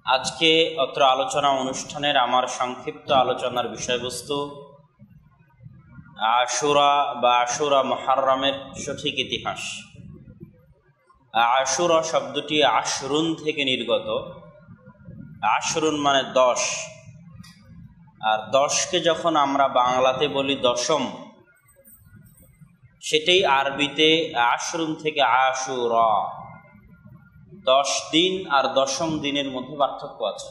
আজকে অত্র আলোচনা অনুষ্ঠানের আমার সংক্ষিপ্ত আলোচনার বিষয়বস্তু আশুরা বা আশুরা মুহররমের সঠিক ইতিহাস। আশুরা শব্দটি আশরুন থেকে নির্গত। আশরুন মানে 10, আর 10কে যখন আমরা বাংলাতে বলি দশম, সেটাই আরবিতে আশরুন থেকে আশুরা। 10 দিন আর দশম দিনের মধ্যে পার্থক্য আছে।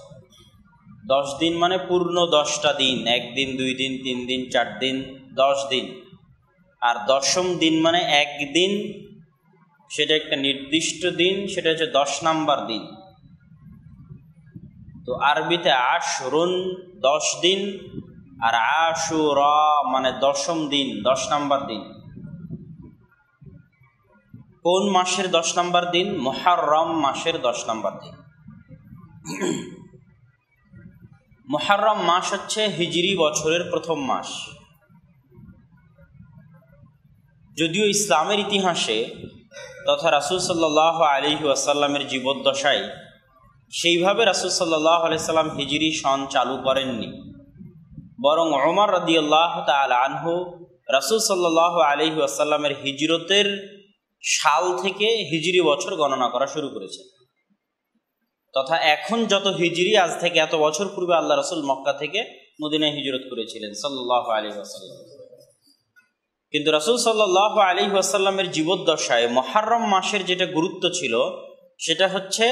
10 দিন মানে পূর্ণ 10টা দিন, 1 দিন 2 দিন 3 দিন 4 দিন 10 দিন। আর দশম দিন মানে 1 দিন, সেটা একটা নির্দিষ্ট দিন, সেটা হচ্ছে 10 নাম্বার দিন। তো আরবিতে আশরুন 10 দিন, আর আশুরা মানে দশম দিন, 10 নাম্বার দিন। কোন মাসের 10 নাম্বার দিন? মুহররম মাসের 10 নাম্বার দিন। মুহররম মাস হচ্ছে হিজরি বছরের প্রথম মাস। যদিও ইসলামের ইতিহাসে তথা রাসূল সাল্লাল্লাহু আলাইহি ওয়াসাল্লামের জীবদ্দশায় সেইভাবে রাসূল সাল্লাল্লাহু আলাইহি সাল্লাম হিজরি সন চালু করেননি, বরং ওমর রাদিয়াল্লাহু তাআলা আনহু রাসূল সাল্লাল্লাহু আলাইহি ওয়াসাল্লামের হিজরতের সাল থেকে হিজরি বছর গণনা করা শুরু করেছে। তথা এখন যত হিজরি, আজ থেকে এত বছর পূর্বে আল্লাহ রাসূল মক্কা থেকে মদিনায় হিজরত করেছিলেন সাল্লাল্লাহু আলাইহি ওয়াসাল্লাম। কিন্তু রাসূল সাল্লাল্লাহু আলাইহি ওয়াসাল্লামের জীবদ্দশায় মুহররম মাসের যেটা গুরুত্ব ছিল, সেটা হচ্ছে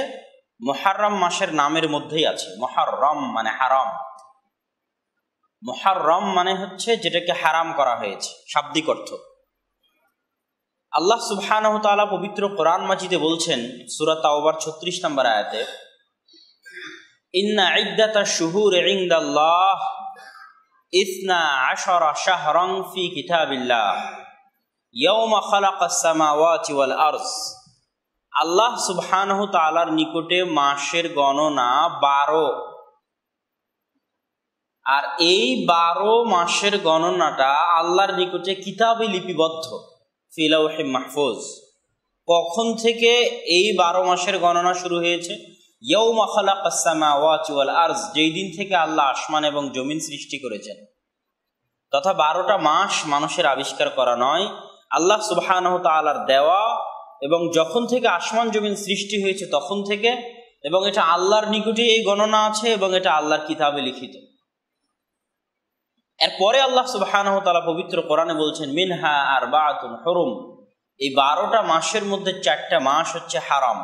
মুহররম মাসের নামের মধ্যেই আছে। মুহররম মানে হারাম। মুহররম মানে হচ্ছে যেটাকে হারাম করা হয়েছে, শাব্দিক অর্থ। আল্লাহ সুবহানাহু ওয়া তাআলা পবিত্র কোরআন মাজিদে বলছেন সূরা তাওবার 36 নম্বর আয়াতে, ইন্না ইদ্দাতাশ শুহুরি ইনদাল্লাহ 12 শাহরান ফি কিতাবিল্লাহ ইয়াওমা খালাকাস সামাওয়াতি ওয়াল আরজ। আল্লাহ সুবহানাহু ওয়া তাআলার নিকটে মাসের গণনা 12, আর এই 12 মাসের গণনাটা আল্লাহর নিকটে কিতাবে লিপিবদ্ধ, ফি লাওহে মাহফুজ। কখন থেকে এই 12 মাসের গণনা শুরু হয়েছে? ইয়াউমা খালাকাস সামাওয়াতি ওয়াল আরজ, যেই দিন থেকে আল্লাহ আসমান এবং জমিন সৃষ্টি করেছেন। তথা 12টা মাস মানুষের আবিষ্কার করা নয়, আল্লাহ সুবহানাহু ওয়া তাআলার দেওয়া, এবং যখন থেকে আসমান জমিন সৃষ্টি হয়েছে তখন থেকে, এবং এটা আল্লাহর নিকটে এই গণনা আছে, এবং এটা আল্লাহর কিতাবে লিখিত। এরপরে আল্লাহ সুবহানাহু ওয়া তাআলা পবিত্র কোরআনে বলছেন, মিনহা আরবাআতুন হুরুম। এই 12টা মাসের মধ্যে 4টা মাস হচ্ছে হারাম,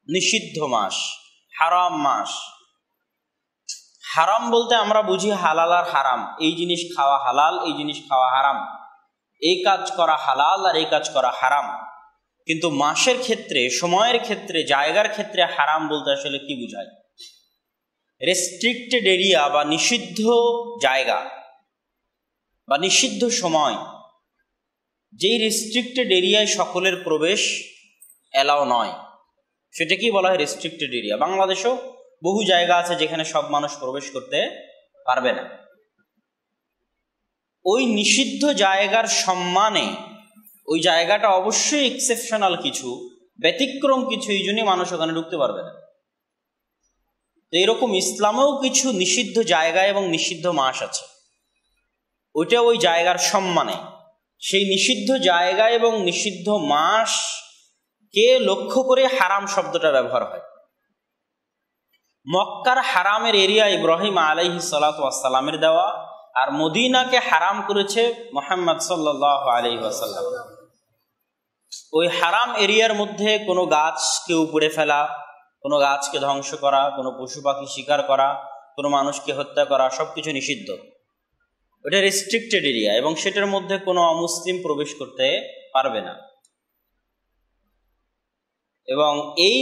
নিষিদ্ধ মাস, হারাম মাস। হারাম বলতে আমরা বুঝি হালাল আর হারাম, এই জিনিস খাওয়া হালাল, এই জিনিস খাওয়া হারাম, এই কাজ করা হালাল আর এই কাজ করা হারাম। কিন্তু মাসের ক্ষেত্রে, সময়ের ক্ষেত্রে, জায়গার ক্ষেত্রে হারাম বলতে আসলে কি বোঝায়? রেস্ট্রিক্টেড এরিয়া বা নিষিদ্ধ জায়গা বা নিষিদ্ধ সময়, যেই রেস্ট্রিক্টেড এরিয়ায় সকলের প্রবেশ এলাও নয়, সেটা কি বলা হয়? Restricted area. বাংলাদেশেও বহু জায়গা আছে যেখানে সব মানুষ প্রবেশ করতে পারবে না। ওই নিষিদ্ধ জায়গার সম্মানে ওই জায়গাটা অবশ্যই এক্সেপশনাল কিছু, ব্যতিক্রম কিছু, এই জন্যই মানুষ ওখানে ঢুকতে পারবে না। তো এরকম ইসলামেও কিছু নিষিদ্ধ জায়গা এবং নিষিদ্ধ মাস আছে, ওইটা ওই জায়গার সম্মানে। সেই নিষিদ্ধ জায়গা এবং নিষিদ্ধ মাসকে লক্ষ্য করে হারাম শব্দটা ব্যবহার হয়। মক্কার হারামের এরিয়া ইব্রাহিম আলাইহিস সালাতু ওয়াস সালামের দেওয়া, আর মদিনাকে হারাম করেছে মুহাম্মদ সাল্লাল্লাহু আলাইহি ওয়াসাল্লাম। ওই হারাম এরিয়ার মধ্যে কোনো গাছকে উপড়ে ফেলা, কোনো গাছকে ধ্বংস করা, কোনো পশু পাখি শিকার করা, কোনো মানুষকে হত্যা করা, সবকিছু নিষিদ্ধ। ওটা রেস্ট্রিক্টেড এরিয়া, এবং সেটার মধ্যে কোনো অমুসলিম প্রবেশ করতে পারবে না। এবং এই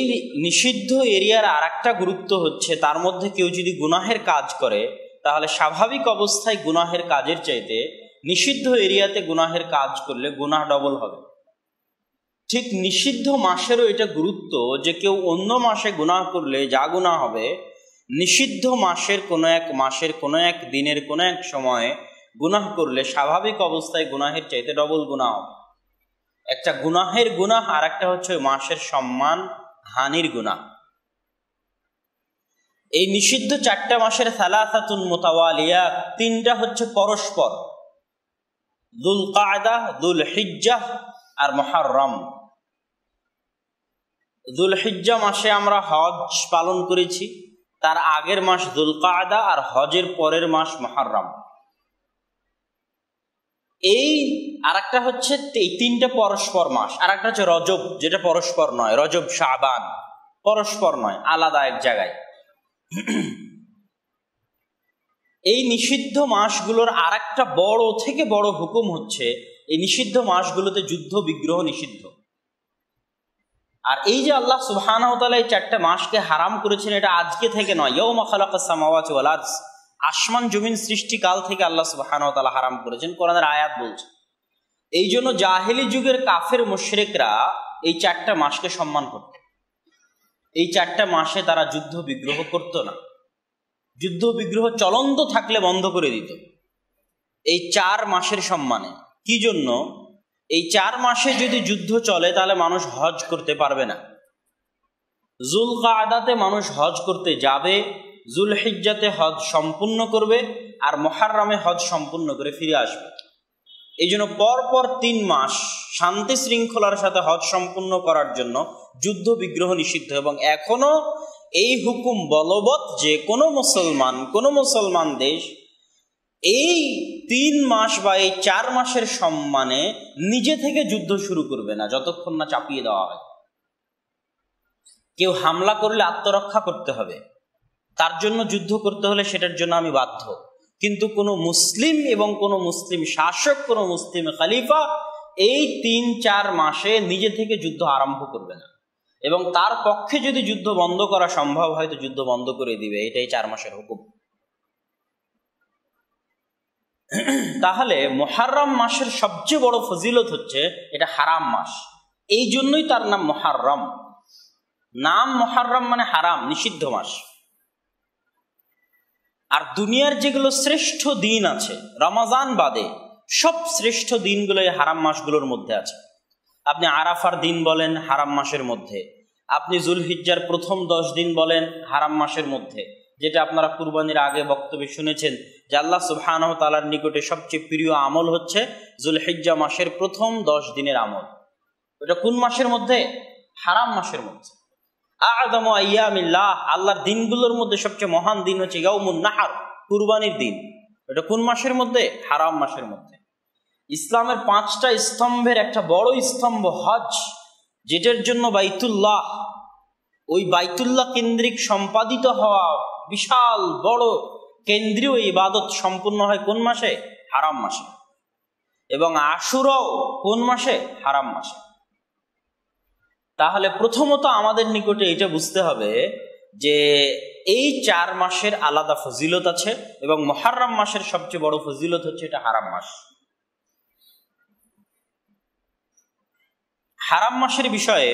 নিষিদ্ধ এরিয়ার আর একটা গুরুত্ব হচ্ছে, তার মধ্যে কেউ যদি গুনাহের কাজ করে, তাহলে স্বাভাবিক অবস্থায় গুনাহের কাজের চাইতে নিষিদ্ধ এরিয়াতে গুনাহের কাজ করলে গুনাহ ডবল হবে। ঠিক নিষিদ্ধ মাসেরও এটা গুরুত্ব যে কেউ অন্য মাসে গুনাহ করলে যা গুনাহ হবে, নিষিদ্ধ মাসের কোনো এক দিনের কোনো এক সময়ে গুনাহ করলে স্বাভাবিক অবস্থায় গুনাহের চাইতে ডবল গুনাহ হবে। একটা গুনাহের গুনাহ, আর একটা হচ্ছে মাসের সম্মান হানির গুনাহ। এই নিষিদ্ধ 4টা মাসের সালাসাতুন মুতাওয়ালিয়া, 3টা হচ্ছে পরস্পর, যুলকায়দা, যুলহিজ্জাহ আর মুহররম। যুলহিজ্জা মাসে আমরা হজ পালন করেছি, তার আগের মাস যুলকায়দা আর হজের পরের মাস মুহররম। এই আরেকটা হচ্ছে, এই 3টা পরস্পর মাস। আরেকটা হচ্ছে রজব, যেটা পরস্পর নয়, রজব শাবান পরস্পর নয়, আলাদা এক জায়গায়। এই নিষিদ্ধ মাসগুলোর আরেকটা বড় থেকে বড় হুকুম হচ্ছে, এই নিষিদ্ধ মাসগুলোতে যুদ্ধ বিগ্রহ নিষিদ্ধ। আর এই যে আল্লাহ সুবহানাহু ওয়া তাআলা এই 4টা মাসকে হারাম করেছেন, এটা আজকে থেকে নয়। ইয়াউমা খালাকাস সামাওয়াতি ওয়াল আরদ, আসমান জমিন সৃষ্টিকাল থেকে আল্লাহ সুবহানাহু ওয়া তাআলা হারাম করেছেন, কোরআনের আয়াত বলছে। এই জন্য জাহেলি যুগের কাফের মুশরিকরা এই 4টা মাসকে সম্মান করত। এই 4টা মাসে তারা যুদ্ধ বিগ্রহ করত না, যুদ্ধ বিগ্রহ চলন্ত থাকলে বন্ধ করে দিত এই 4 মাসের সম্মানে। কি জন্য? এই 4 মাসে যদি যুদ্ধ চলে তাহলে মানুষ হজ করতে পারবে না। যুলকায়দাতে মানুষ হজ করতে যাবে, যুলহিজ্জাতে হজ সম্পূর্ণ করবে, আর মুহররমে হজ সম্পূর্ণ করে ফিরে আসবে। এই জন্য পরপর 3 মাস শান্তি শৃঙ্খলার সাথে হজ সম্পূর্ণ করার জন্য যুদ্ধ বিগ্রহ নিষিদ্ধ। এবং এখনো এই হুকুম বলবৎ যে কোনো মুসলমান দেশ এই 3 মাস বা এই 4 মাসের সম্মানে নিজে থেকে যুদ্ধ শুরু করবে না, যতক্ষণ না চাপিয়ে দেওয়া হয়। কেউ হামলা করলে আত্মরক্ষা করতে হবে, তার জন্য যুদ্ধ করতে হলে সেটার জন্য আমি বাধ্য। কিন্তু কোনো মুসলিম এবং কোনো মুসলিম শাসক, কোনো মুসলিম খলিফা এই 3-4 মাসে নিজে থেকে যুদ্ধ আরম্ভ করবে না। এবং তার পক্ষে যদি যুদ্ধ বন্ধ করা সম্ভব হয় তো যুদ্ধ বন্ধ করে দিবে। এটাই 4 মাসের হুকুম। তাহলে মুহররম মাসের সবচেয়ে বড় ফজিলত হচ্ছে এটা হারাম মাস, এই জন্যই তার নাম মুহররম। নাম মুহররম মানে হারাম, নিষিদ্ধ মাস। আর দুনিয়ার যেগুলো শ্রেষ্ঠ দিন আছে রমজান বাদে, সব শ্রেষ্ঠ দিনগুলো এই হারাম মাসগুলোর মধ্যে আছে। আপনি আরাফার দিন বলেন হারাম মাসের মধ্যে, আপনি যুলহিজ্জার প্রথম 10 দিন বলেন হারাম মাসের মধ্যে, যেটা আপনারা কুরবানির আগে বক্তব্যে শুনেছেন যে আল্লাহ সুবহানাহু ওয়া তাআলার নিকটে সবচেয়ে প্রিয় আমল হচ্ছে যুলহিজ্জা মাসের প্রথম 10 দিনের আমল। এটা কোন মাসের মধ্যে? হারাম মাসের মধ্যে। আ'যামু আইয়ামিল্লাহ, আল্লাহর দিনগুলোর মধ্যে সবচেয়ে মহান দিন হচ্ছে ইয়াউমুন নাহর, কুরবানির দিন। এটা কোন মাসের মধ্যে? হারাম মাসের মধ্যে। ইসলামের 5টা স্তম্ভের একটা বড় স্তম্ভ হজ, যেটার জন্য বাইতুল্লাহ, ওই বাইতুল্লাহ কেন্দ্রিক সম্পাদিত হওয়া বিশাল বড় কেন্দ্রীয় ইবাদত সম্পূর্ণ হয় কোন মাসে? হারাম মাসে। এবং আশুরাও কোন মাসে? হারাম মাসে। তাহলে প্রথমত আমাদের নিকটে এটা বুঝতে হবে যে এই 4 মাসের আলাদা ফজিলত আছে, এবং মুহররম মাসের সবচেয়ে বড় ফজিলত হচ্ছে এটা হারাম মাস। হারাম মাসের বিষয়ে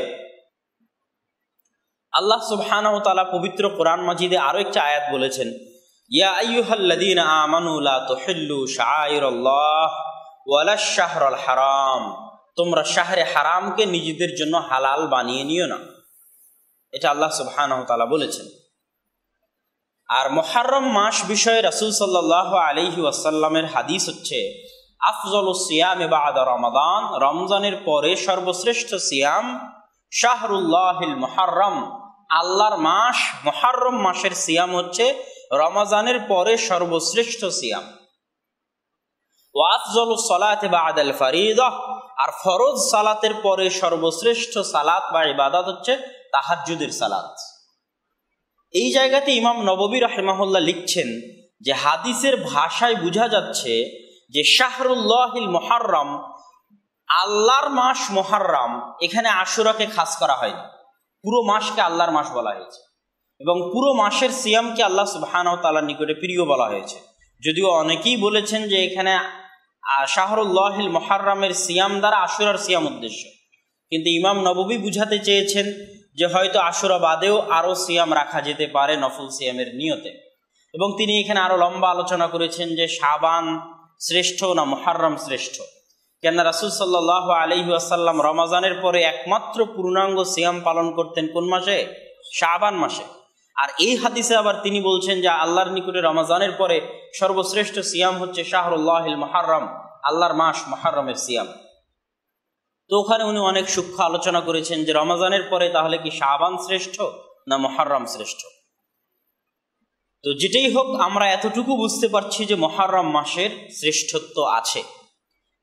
আল্লাহ সুবহানাহু ওয়া তাআলা পবিত্র কোরআন মাজিদে আরো একটা আয়াত বলেছেন, ইয়া আইয়ুহাল্লাযীনা আমানু লা তুহিল্লু শাআইরাল্লাহ ওয়ালাশ শাহরাল হারাম, তোমরা শাহরে হারামকে নিজেদের জন্য হালাল বানিয়ে নিও না। এটা আল্লাহ সুবহানাহু ওয়া তাআলা বলেছেন। আর মুহররম মাস বিষয়ে রাসূল সাল্লাল্লাহু আলাইহি ওয়াসাল্লামের হাদিস হচ্ছে, আফজালুস সিয়ামে বা'দা রমাদান, রমজানের পরে সর্বশ্রেষ্ঠ সিয়াম শাহরুল্লাহিল মুহররম, আল্লাহর মাস মুহররম মাসের সিয়াম হচ্ছে রমজানের পরে সর্বশ্রেষ্ঠ সিয়াম। ওয়া আফজালুস সালাতি বা'দাল ফারিদা, আর ফরজ সালাতের পরে সর্বশ্রেষ্ঠ সালাত বা ইবাদত হচ্ছে তাহাজ্জুদের সালাত। এই জায়গাতে ইমাম নববী রাহিমাহুল্লাহ লিখছেন যে হাদিসের ভাষায় বোঝা যাচ্ছে যে শাহরুল্লাহিল মুহররম, আল্লাহর মাস মুহররম, এখানে আশুরাকে খাস করা হয়নি, পুরো মাসকে আল্লাহর মাস বলা হয়েছে। এবং পুরো মাসের সিয়ামকে আল্লাহ সুবহানাহু ওয়া তাআলার নিকটে প্রিয় বলা হয়েছে। যদিও অনেকেই বলেছেন যে এখানে শাহরুল্লাহিল মুহররমের সিয়াম দ্বারা আশুরার সিয়াম উদ্দেশ্য, কিন্তু ইমাম নববী বুঝাতে চেয়েছেন যে হয়তো আশুরা বাদেও আরো সিয়াম রাখা যেতে পারে নফল সিয়ামের নিয়তে। এবং তিনি এখানে আরো লম্বা আলোচনা করেছেন যে শাবান শ্রেষ্ঠ না মুহররম শ্রেষ্ঠ। কেন রাসূল সাল্লাল্লাহু আলাইহি ওয়াসাল্লাম রমজানের পরে একমাত্র পূর্ণাঙ্গ সিয়াম পালন করতেন কোন মাসে? শাবান মাসে। আর এই হাদিসে আবার তিনি বলছেন যে আল্লাহর নিকটে রমজানের পরে সর্বশ্রেষ্ঠ সিয়াম হচ্ছে শাহরুল্লাহিল মুহাররম, আল্লাহর মাস মুহাররমের সিয়াম। তো ওখানে উনি অনেক সূক্ষ্ম আলোচনা করেছেন যে রমজানের পরে তাহলে কি শাবান শ্রেষ্ঠ না মুহাররম শ্রেষ্ঠ। তো যেটাই হোক, আমরা এতটুকু বুঝতে পারছি যে মুহাররম মাসের শ্রেষ্ঠত্ব আছে,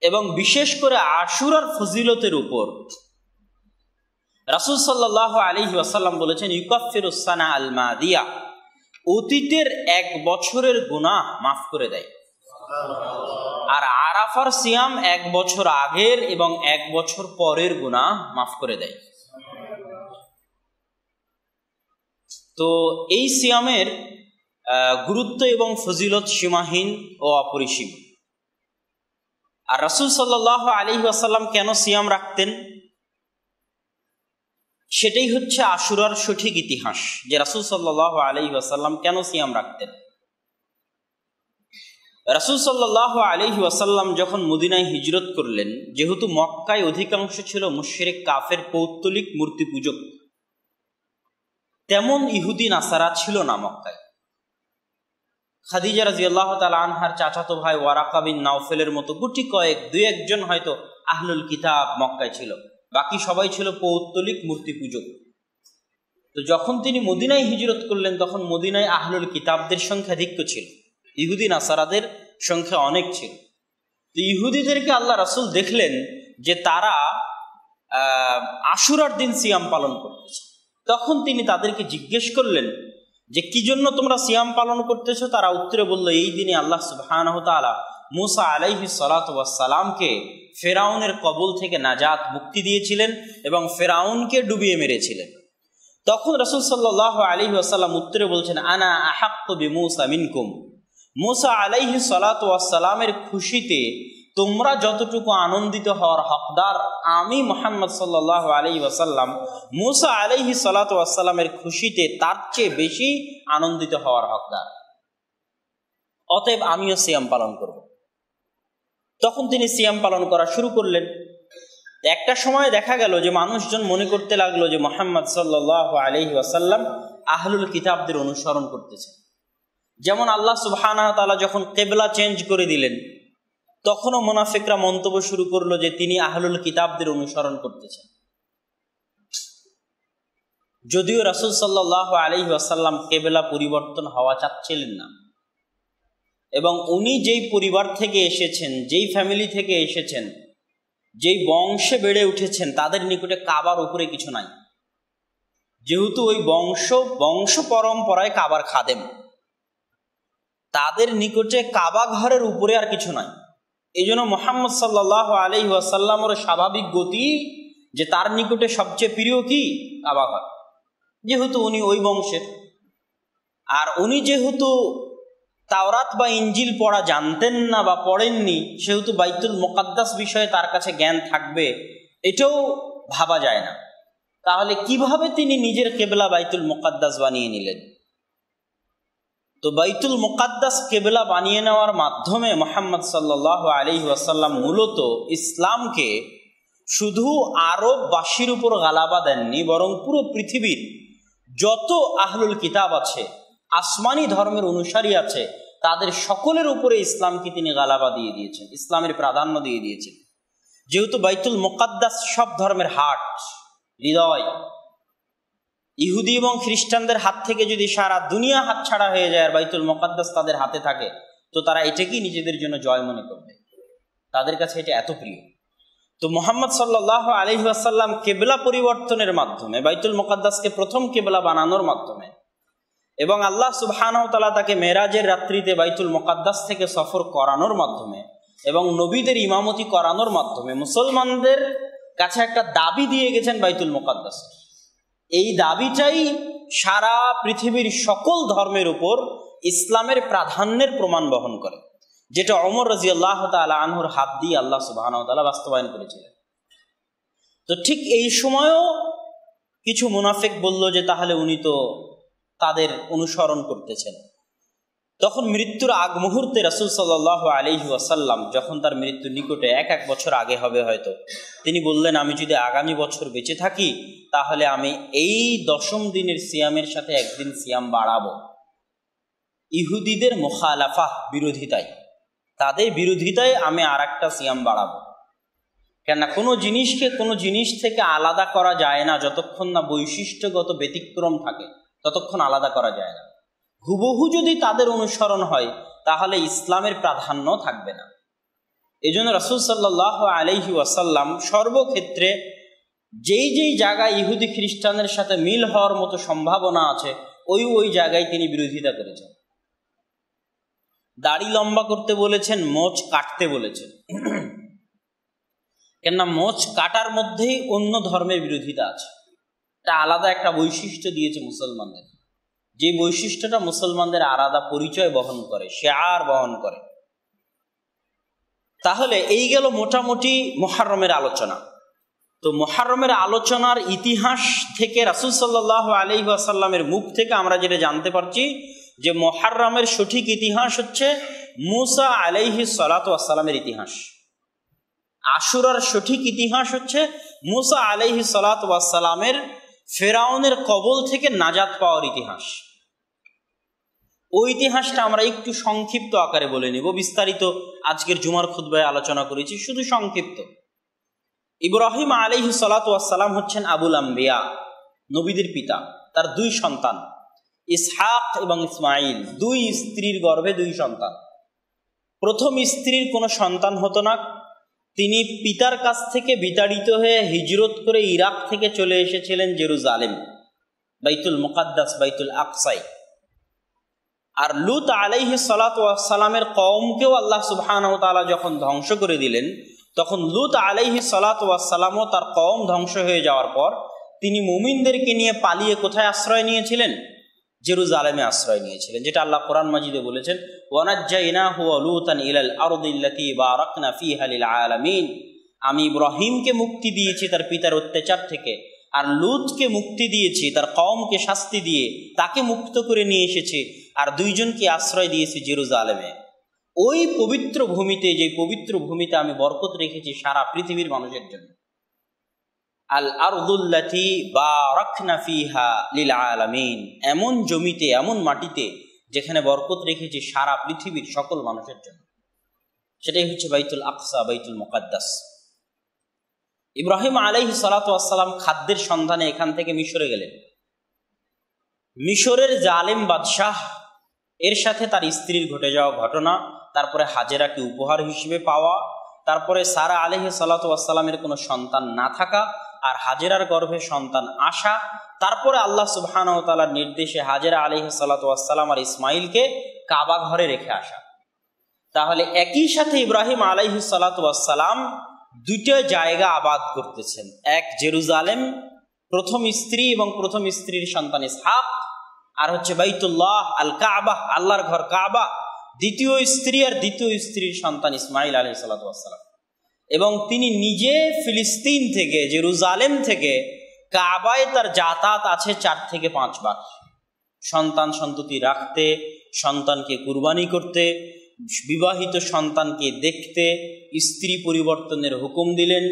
এবং বিশেষ করে আশুরার ফজিলতের উপর রাসূল সাল্লাল্লাহু আলাইহি ওয়াসাল্লাম বলেছেন ইউকাফিরুস সানা আল মাদিয়া, অতীতের 1 বছরের গুনাহ মাফ করে দেয়। আর আরাফার সিয়াম 1 বছর আগের এবং 1 বছর পরের গুনাহ মাফ করে দেয়। তো এই সিয়ামের গুরুত্ব এবং ফজিলত সীমাহীন ও অপরিসীম। আর রাসূল সাল্লাল্লাহু আলাইহি ওয়াসাল্লাম কেন সিয়াম রাখতেন, সেটাই হচ্ছে আশুরার সঠিক ইতিহাস, যে রাসূল সাল্লাল্লাহু আলাইহি ওয়াসাল্লাম কেন সিয়াম রাখতেন। রাসূল সাল্লাল্লাহু আলাইহি ওয়াসাল্লাম যখন মদিনায় হিজরত করলেন, যেহেতু মক্কায় অধিকাংশ ছিল মুশরিক কাফের পৌত্তলিক মূর্তি পূজক, তেমন ইহুদি নাসারা ছিল না মক্কায়। খাদিজা রাদিয়াল্লাহু তাআলা আনহার চাচাতো ভাই ওয়ারাকা বিন নাওফেলের মতো গুটি কয়েক 2-1 জন হয়তো আহলুল কিতাব মক্কায় ছিল, বাকি সবাই ছিল পৌত্তলিক মূর্তি পূজক। তো যখন তিনি মদিনায় হিজরত করলেন, তখন মদিনায় আহলুল কিতাবদের সংখ্যাধিক্য ছিল, ইহুদি নাসারাদের সংখ্যা অনেক ছিল। তো ইহুদিদেরকে আল্লাহ রাসূল দেখলেন যে তারা আশুরার দিন সিয়াম পালন করতেছে। তখন তিনি তাদেরকে জিজ্ঞেস করলেন যে কি জন্য তোমরা সিয়াম পালন করতেছো। তারা উত্তরে বলল, এই দিনে আল্লাহ সুবহানাহু ওয়া তাআলা মূসা আলাইহিস সালাতু ওয়াস সালামকে ফেরাউনের কবল থেকে নাজাত মুক্তি দিয়েছিলেন এবং ফেরাউনকে ডুবিয়ে মেরেছিলেন। তখন রাসূল সাল্লাল্লাহু আলাইহি ওয়াসাল্লাম উত্তরে বলছেন, আনা আহাক্কু বিমূসা মিনকুম, মূসা আলাইহিস সালাতু ওয়াস সালামের খুশিতে তোমরা যতটুকু আনন্দিত হওয়ার হকদার, আমি মুহাম্মদ সাল্লাল্লাহু আলাইহি ওয়াসাল্লাম মূসা আলাইহিস সালাতু ওয়াস সালামের খুশিতে তার চেয়ে বেশি আনন্দিত হওয়ার হকদার, অতএব আমিও সিয়াম পালন করব। তখন তিনি সিয়াম পালন করা শুরু করলেন। একটা সময় দেখা গেল যে মানুষজন মনে করতে লাগলো যে মুহাম্মদ সাল্লাল্লাহু আলাইহি ওয়াসাল্লাম আহলুল কিতাবদের অনুসরণ করতেছেন। যেমন আল্লাহ সুবহানাহু ওয়া তাআলা যখন কিবলা চেঞ্জ করে দিলেন, তখনও মুনাফিকরা মন্তব্য শুরু করলো যে তিনি আহলুল কিতাবদের অনুসরণ করতেছেন। যদিও রাসূল সাল্লাল্লাহু আলাইহি ওয়াসাল্লাম কিবলা পরিবর্তন হওয়া চাচ্ছিলেন না, এবং উনি যেই পরিবার থেকে এসেছেন, যেই ফ্যামিলি থেকে এসেছেন, যেই বংশে বেড়ে উঠেছেন, তাদের নিকটে কাবার উপরে কিছু নাই। যেহেতু ওই বংশ পরম্পরায় কাবার খাদেম, তাদের নিকটে কাবা ঘরের উপরে আর কিছু নাই। এই জন্য মুহাম্মদ সাল্লাল্লাহু আলাইহি ওয়াসাল্লামের স্বাভাবিক গতি যে তার নিকটে সবচেয়ে প্রিয় কি কাবা ঘর, যেহেতু উনি ওই বংশের। আর উনি যেহেতু তাওরাত বা ইনজিল পড়া জানতেন না বা পড়েননি, সেহেতু বাইতুল মুকাদ্দাস বিষয়ে তার কাছে জ্ঞান থাকবে এটাও ভাবা যায় না। তাহলে কিভাবে তিনি নিজের কিবলা বাইতুল মুকাদ্দাস বানিয়ে নিলেন? তো বাইতুল মুকাদ্দাস কিবলা বানিয়ে নেওয়ার মাধ্যমে মুহাম্মদ সাল্লাল্লাহু আলাইহি ওয়াসাল্লাম মূলত ইসলামকে শুধু আরববাসীর উপর গালাবা দেননি, বরং পুরো পৃথিবীর যত আহলুল কিতাব আছে, আসমানি ধর্মের অনুসারী আছে, তাদের সকলের উপরে ইসলামকে তিনি গালাবা দিয়ে দিয়েছেন, ইসলামের প্রাধান্য দিয়ে দিয়েছেন। যেহেতু বাইতুল মুকাদ্দাস সব ধর্মের হাট, হৃদয়, ইহুদি এবং খ্রিস্টানদের হাত থেকে যদি সারা দুনিয়া হাতছাড়া হয়ে যায় আর বাইতুল মুকাদ্দাস তাদের হাতে থাকে, তো তারা এটাকেই নিজেদের জন্য জয় মনে করবে, তাদের কাছে এটা এত প্রিয়। তো মুহাম্মদ সাল্লাল্লাহু আলাইহি ওয়াসাল্লাম কিবলা পরিবর্তনের মাধ্যমে, বাইতুল মুকাদ্দাসকে প্রথম কিবলা বানানোর মাধ্যমে, এবং আল্লাহ সুবহানাহু ওয়া তাআলা তাকে মেরাজের রাত্রিতে বাইতুল মুকাদ্দাস থেকে সফর করানোর মাধ্যমে এবং নবীদের ইমামতি করানোর মাধ্যমে মুসলমানদের কাছে একটা দাবি দিয়ে গেছেন বাইতুল মুকাদ্দাস। এই দাবিটাই সারা পৃথিবীর সকল ধর্মের উপর ইসলামের প্রাধান্যের প্রমাণ বহন করে, যেটা ওমর রাদিয়াল্লাহু তাআলা আনহুর হাত দিয়ে আল্লাহ সুবহানাহু ওয়া তাআলা বাস্তবায়ন করেছিলেন। তো ঠিক এই সময়ও কিছু মুনাফিক বলল যে তাহলে উনি তো তাদের অনুসরণ করতেছেন। তখন মৃত্যুর আগ মুহূর্তে রাসূল সাল্লাল্লাহু আলাইহি ওয়াসাল্লাম, যখন তার মৃত্যু নিকটে এক বছর আগে হবে হয়তো, তিনি বললেন, আমি যদি আগামী বছর বেঁচে থাকি তাহলে আমি এই 10ম দিনের সিয়ামের সাথে একদিন সিয়াম বাড়াবো। ইহুদিদের মুখালাফা, বিরোধিতায়, তাদের বিরোধিতায় আমি আর একটা সিয়াম বাড়াবো। কেননা কোনো জিনিসকে কোনো জিনিস থেকে আলাদা করা যায় না, যতক্ষণ না বৈশিষ্ট্যগত ব্যতিক্রম থাকে ততক্ষণ আলাদা করা যায় না। হুবহু যদি তাদের অনুসরণ হয় তাহলে ইসলামের প্রাধান্য থাকবে না। এই জন্য রাসূল সাল্লাল্লাহু আলাইহি ওয়াসাল্লাম সর্বক্ষেত্রে যেই যেই জায়গায় ইহুদি খ্রিস্টানের সাথে মিল হওয়ার মতো সম্ভাবনা আছে ওই জায়গায় তিনি বিরোধিতা করেছেন। দাড়ি লম্বা করতে বলেছেন, মোচ কাটতে বলেছেন। কেননা মোচ কাটার মধ্যেই অন্য ধর্মের বিরোধিতা আছে। এটা আলাদা একটা বৈশিষ্ট্য দিয়েছে মুসলমানদের, যে বৈশিষ্ট্যটা মুসলমানদের আলাদা পরিচয় বহন করে, শিআর বহন করে। তাহলে এই গেল মোটামুটি মুহররমের আলোচনা। তো মুহররমের আলোচনার ইতিহাস থেকে রাসূল সাল্লাল্লাহু আলাইহি ওয়াসাল্লামের মুখ থেকে আমরা যেটা জানতে পারছি যে মুহররমের সঠিক ইতিহাস হচ্ছে মূসা আলাইহিস সালাতু ওয়াস সালামের ইতিহাস। আশুরার সঠিক ইতিহাস হচ্ছে মূসা আলাইহিস সালাতু ওয়াস সালামের ফেরাউনের কবল থেকে নাজাত পাওয়ার ইতিহাস। ওই ইতিহাসটা আমরা একটু সংক্ষিপ্ত আকারে বলে নেব, বিস্তারিত আজকের জুমার খুতবায় আলোচনা করেছি, শুধু সংক্ষিপ্ত। ইব্রাহিম আলাইহিস সালাতু ওয়াস সালাম হচ্ছেন আবুল আম্বিয়া, নবীদের পিতা। তার 2 সন্তান, ইসহাক এবং ইসমাইল, 2 স্ত্রীর গর্ভে 2 সন্তান। প্রথম স্ত্রীর কোনো সন্তান হতো না, তিনি পিতার কাছ থেকে বিতাড়িত হয়ে হিজরত করে ইরাক থেকে চলে এসেছিলেন জেরুজালেম, বাইতুল মুকাদ্দাস, বাইতুল আকসাই। আর লূত আলাইহিস সালাতু ওয়াস সালামের কওমকেও আল্লাহ সুবহানাহু ওয়া তাআলা যখন ধ্বংস করে দিলেন, তখন লূত আলাইহিস সালাতু ওয়াস সালামও তার কওম ধ্বংস হয়ে যাওয়ার পর তিনি মুমিনদেরকে নিয়ে পালিয়ে কোথায় আশ্রয় নিয়েছিলেন? জেরুজালেমে আশ্রয় নিয়েছিলেন, যেটা আল্লাহ কোরআন মাজিদে বলেছেন, ওয়ানাজ্জাইনাহু ওয়া লূতান ইলাল আরদিল্লাতী বারাকনা ফীহা লিল আলামিন। আমি ইব্রাহিমকে মুক্তি দিয়েছি তার পিতার অত্যাচার থেকে, আর লূতকে মুক্তি দিয়েছি তার কওমকে শাস্তি দিয়ে, তাকে মুক্ত করে নিয়ে এসেছি, আর 2 জনকে আশ্রয় দিয়েছি জেরুজালেমে। ওই পবিত্র ভূমিতে, যে পবিত্র ভূমিতে আমি বরকত রেখেছি সারা পৃথিবীর মানুষের জন্য। আল আরদুল্লাতী বারাকনা ফীহা লিল আলামিন, এমন জমিতে, এমন মাটিতে যেখানে বরকত রেখেছি সারা পৃথিবীর সকল মানুষের জন্য, সেটাই হচ্ছে বাইতুল আকসা, বাইতুল মুকাদ্দাস। ইব্রাহিম আলাইহিস সালাতু ওয়াস সালাম খাদ্যের সন্ধানে এখান থেকে মিশরে গেলেন। মিশরের জালেম বাদশাহ এর সাথে তার স্ত্রীর ঘটে যাওয়া ঘটনা, তারপরে হাজেরাকে উপহার হিসেবে পাওয়া, তারপরে সারা আলাইহিস সালাতু ওয়াস সালামের কোনো সন্তান না থাকা আর হাজেরার গর্ভে সন্তান আসা, তারপরে আল্লাহ সুবহানাহু ওয়া তাআলার নির্দেশে হাজেরা আলাইহিস সালাতু ওয়াস সালাম আর ইসমাইলকে কাবা ঘরে রেখে আসা। তাহলে একই সাথে ইব্রাহিম আলাইহিস সালাতু ওয়াস সালাম 2টা জায়গা আবাদ করতেছেন। এক জেরুজালেম, প্রথম স্ত্রী এবং প্রথম স্ত্রীর সন্তান ইসহাক, আর হচ্ছে বাইতুল্লাহ আল কাবা, আল্লাহর ঘর কাবা, দ্বিতীয় স্ত্রী আর দ্বিতীয় স্ত্রীর সন্তান ইসমাইল আলাইহিস সালাতু ওয়াস সালাম। এবং তিনি নিজে ফিলিস্তিন থেকে, জেরুজালেম থেকে কাবায় তার যাতায়াত আছে 4 থেকে 5 বার। সন্তান সন্ততি রাখতে, সন্তানকে কুরবানি করতে, বিবাহিত সন্তানকে দেখতে, স্ত্রী পরিবর্তনের হুকুম দিলেন,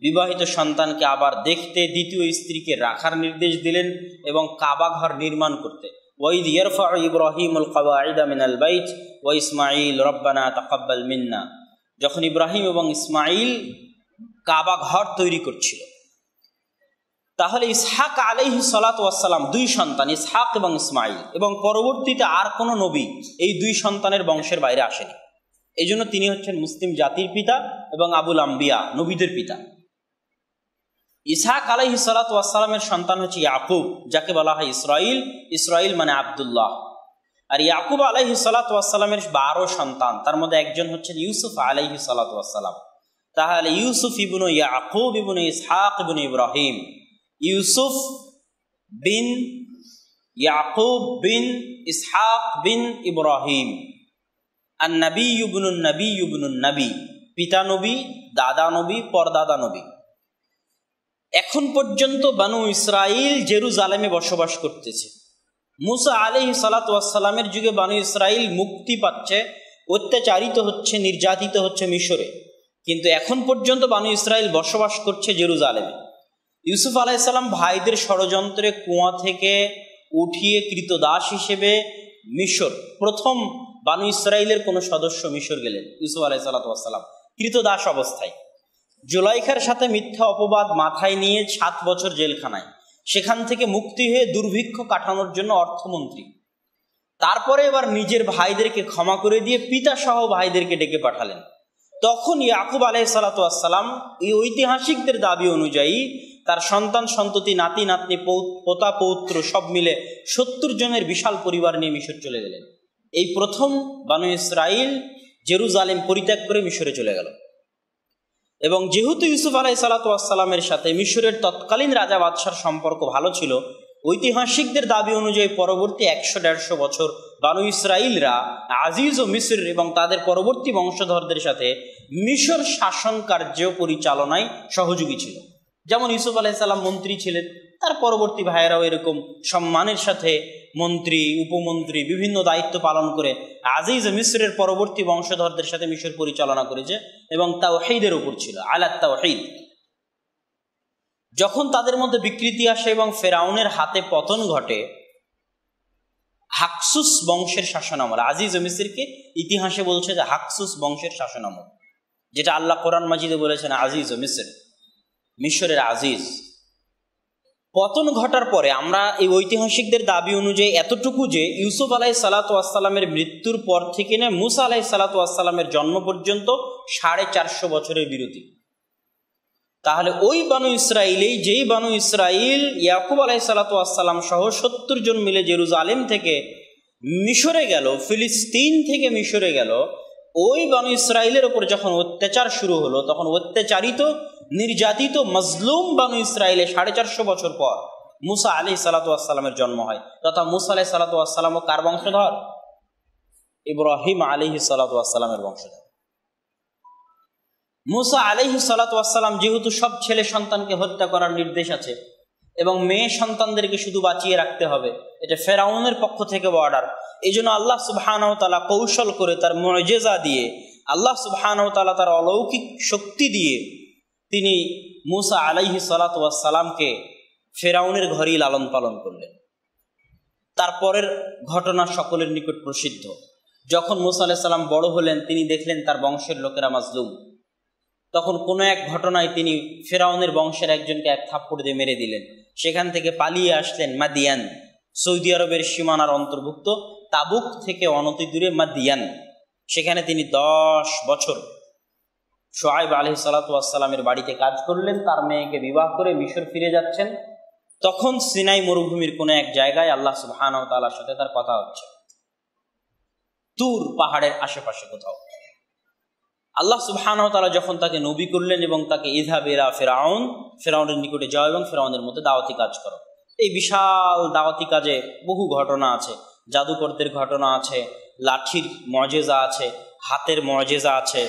বিবাহিত সন্তানকে আবার দেখতে, দ্বিতীয় স্ত্রীকে রাখার নির্দেশ দিলেন, এবং কাবা ঘর নির্মাণ করতে। ওয়াইদ ইয়ারফাউ ইব্রাহিমুল কওয়াইদা মিনাল বাইত ওয়া ইসমাঈল রব্বানা তাকাব্বাল মিন্না। যখন ইব্রাহিম এবং ইসমাইল কাবা ঘর তৈরি করছিল, তাহলে ইসহাক আলাইহিস সালাতু ওয়াস সালাম 2 সন্তান, ইসহাক এবং ইসমাইল, এবং পরবর্তীতে আর কোনো নবী এই 2 সন্তানের বংশের বাইরে আসেনি। এই জন্য তিনি হচ্ছেন মুসলিম জাতির পিতা এবং আবুল আম্বিয়া, নবীদের পিতা। ইসহাক আলাইহিস সালাতু ওয়াস সালামের সন্তান হচ্ছে ইয়াকুব, যাকে বলা হয় ইসরাইল। ইসরাইল মানে আব্দুল্লাহ। আর ইয়াকুব আলাইহিস সালাতু ওয়াস সালামের 12 সন্তান, তার মধ্যে একজন হচ্ছেন ইউসুফ আলাইহিস সালাতু ওয়াস সালাম। তাহলে ইউসুফ ইবনু ইয়াকুব ইবনু ইসহাক ইবনু ইব্রাহিম, ইউসুফ বিন ইয়াকুব বিন ইসহাক বিন ইব্রাহিম, আর নবী ইবনুন নবী ইবনুন নবী, পিতা নবী, দাদা নবী, পরদাদা নবী। এখন পর্যন্ত বানু ইসরাইল জেরুজালেমে বসবাস করতেছে। মুসা আলাইহিস সালাতু ওয়াস সালামের যুগে বনী ইসরাইল মুক্তি পাচ্ছে, অত্যাচারিত হচ্ছে, নির্যাতিত হচ্ছে মিশরে, কিন্তু এখন পর্যন্ত বনী ইসরাইল বসবাস করছে জেরুজালেমে। ইউসুফ আলাইহিস সালাম ভাইদের ষড়যন্ত্রে কুয়া থেকে উঠিয়ে কৃতদাস হিসেবে মিশর, প্রথম বনী ইসরাইলের কোনো সদস্য মিশর গেলেন ইউসুফ আলাইহিস সালাতু ওয়াস সালাম কৃতদাস অবস্থায়। জুলাইখার সাথে মিথ্যা অপবাদ মাথায় নিয়ে 7 বছর জেলখানায়, সেখান থেকে মুক্তি হয়ে দুর্ভিক্ষ কাটানোর জন্য অর্থমন্ত্রী। তারপরে এবার নিজের ভাইদেরকে ক্ষমা করে দিয়ে পিতা সহ ভাইদেরকে ডেকে পাঠালেন। তখন ইয়াকুব আলাইহিস সালাতু ওয়াস সালাম এই ঐতিহাসিকদের দাবি অনুযায়ী তার সন্তান সন্ততি, নাতি নাতনি, পোতা পৌত্র সব মিলে 70 জনের বিশাল পরিবার নিয়ে মিশর চলে গেলেন। এই প্রথম বনী ইসরাইল জেরুজালেম পরিত্যাগ করে মিশরে চলে গেল। এবং যেহেতু ইউসুফ আলাইহিস সালাতু ওয়াস সালামের সাথে মিশরের তৎকালীন রাজা বাদশার সম্পর্ক ভালো ছিল, ঐতিহাসিকদের দাবি অনুযায়ী পরবর্তী 100-150 বছর বনী ইসরাইলরা আজিজ ও মিশর এবং তাদের পরবর্তী বংশধরদের সাথে মিশর শাসন কার্য পরিচালনায় সহযোগী ছিল। যেমন ইউসুফ আলাইহিস সালাম মন্ত্রী ছিলেন, তার পরবর্তী ভাইয়েরাও এরকম সম্মানের সাথে মন্ত্রী, উপমন্ত্রী বিভিন্ন দায়িত্ব পালন করে আজিজ ও মিশরের পরবর্তী বংশধরদের সাথে মিশর পরিচালনা করেছে এবং তাওহীদের উপর ছিল, আলা তাওহীদ। যখন তাদের মধ্যে বিকৃতি আসে এবং ফেরাউনের হাতে পতন ঘটে, হাকসুস বংশের শাসনামল, আজিজ ও মিশরকে ইতিহাসে বলছে যে হাকসুস বংশের শাসনামল, যেটা আল্লাহ কোরআন মাজিদে বলেছেন আজিজ ও মিশর, মিশরের আজিজ। পতন ঘটার পরে আমরা এই ঐতিহাসিকদের দাবি অনুযায়ী এতটুকু যে ইউসুফ আলাইহিস সালাতু ওয়াস সালামের মৃত্যুর পর থেকে না মুসা আলাইহিস সালাতু ওয়াস সালামের জন্ম পর্যন্ত 450 বছরের বিরতি। তাহলে ওই বনী ইসরাইলেই, যেই বনী ইসরাইল ইয়াকুব আলাইহিস সালাতু ওয়াস সালাম সহ 70 জন মিলে জেরুজালেম থেকে মিশরে গেল, ফিলিস্তিন থেকে মিশরে গেল, ওই বনী ইসরাইলের উপর যখন অত্যাচার শুরু হলো, তখন অত্যাচারিত, নির্যাতিত, মজলুম বনী ইসরাইলে 450 বছর পর মুসা আলাইহিস সালাতু ওয়াস সালামের জন্ম হয়। তথা মুসা আলাইহিস সালাতু ওয়াস সালামও কার বংশধর? ইব্রাহিম আলাইহিস সালাতু ওয়াস সালামের বংশধর। মুসা আলাইহিস সালাতু ওয়াস সালাম যেহেতু সব ছেলে সন্তানকে হত্যা করার নির্দেশ আছে এবং মেয়ে সন্তানদেরকে শুধু বাঁচিয়ে রাখতে হবে, এটা ফেরাউনের পক্ষ থেকে অর্ডার, এই জন্য আল্লাহ সুবহানাহু ওয়া তাআলা কৌশল করে তার মুজিজা দিয়ে, আল্লাহ সুবহানাহু ওয়া তাআলা তার অলৌকিক শক্তি দিয়ে তিনি মুসা আলাইহিস সালাতু ওয়াস সালামকে ফেরাউনের ঘরেই লালন পালন করলেন। তারপরের ঘটনা সকলের নিকট প্রসিদ্ধ। যখন মুসা আলাইহিস সালাম বড় হলেন, তিনি দেখলেন তার বংশের লোকেরা মাজলুম। তখন কোনো এক ঘটনায় তিনি ফেরাউনের বংশের একজনকে এক থাপ্পড় দিয়ে মেরে দিলেন। সেখান থেকে পালিয়ে আসলেন মাদিয়ান, সৌদি আরবের সীমানার অন্তর্ভুক্ত তাবুক থেকে অনতি দূরে মাদিয়ান। সেখানে তিনি 10 বছর শুআয়ব আলাইহিস সালাতু ওয়াস সালামের বাড়িতে কাজ করলেন। তার মেয়েকে বিবাহ করে মিশর ফিরে যাচ্ছেন। তখন সিনাই মরুভূমির কোনো এক জায়গায় আল্লাহ সুবহানাহু ওয়া তাআলার সাথে তার কথা হচ্ছে, তুর পাহাড়ের আশেপাশে কোথাও। আল্লাহ সুবহানাহু ওয়া তাআলা যখন তাকে নবী করলেন এবং তাকে ইযহাব ইলা ফিরাউন, ফিরাউনের নিকটে যাও এবং ফিরাউনের মধ্যে দাওয়াতি কাজ করো। এই বিশাল দাওয়াতি কাজে বহু ঘটনা আছে, জাদুকরদের ঘটনা আছে, লাঠির মুজিজা আছে, হাতের মুজিজা আছে।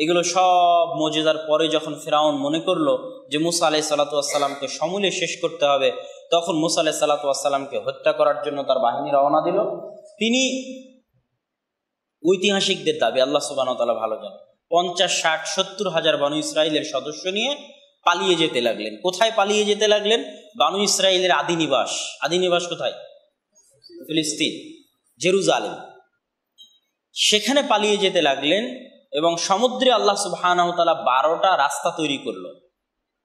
এগুলো সব মুজিজার পরে যখন ফিরাউন মনে করলো যে মুসা আলাইহিস সালাতু ওয়াস সালামকে সমূলে শেষ করতে হবে, তখন মুসা আলাইহিস সালাতু ওয়াস সালামকে হত্যা করার জন্য তার বাহিনী রওনা দিল। তিনি, ঐতিহাসিকদের দাবি, আল্লাহ সুবহানাহু ওয়া তাআলা ভালো জানেন, 50, 60, 70 হাজার বনী ইসরাইলের সদস্য নিয়ে পালিয়ে যেতে লাগলেন। কোথায় পালিয়ে যেতে লাগলেন? বনী ইসরাইলের আদিনিবাস। আদিনিবাস কোথায়? ফিলিস্তিন, জেরুজালেম। সেখানে পালিয়ে যেতে লাগলেন এবং সমুদ্রে আল্লাহ সুবহানাহু ওয়া তাআলা 12টা রাস্তা তৈরি করলো।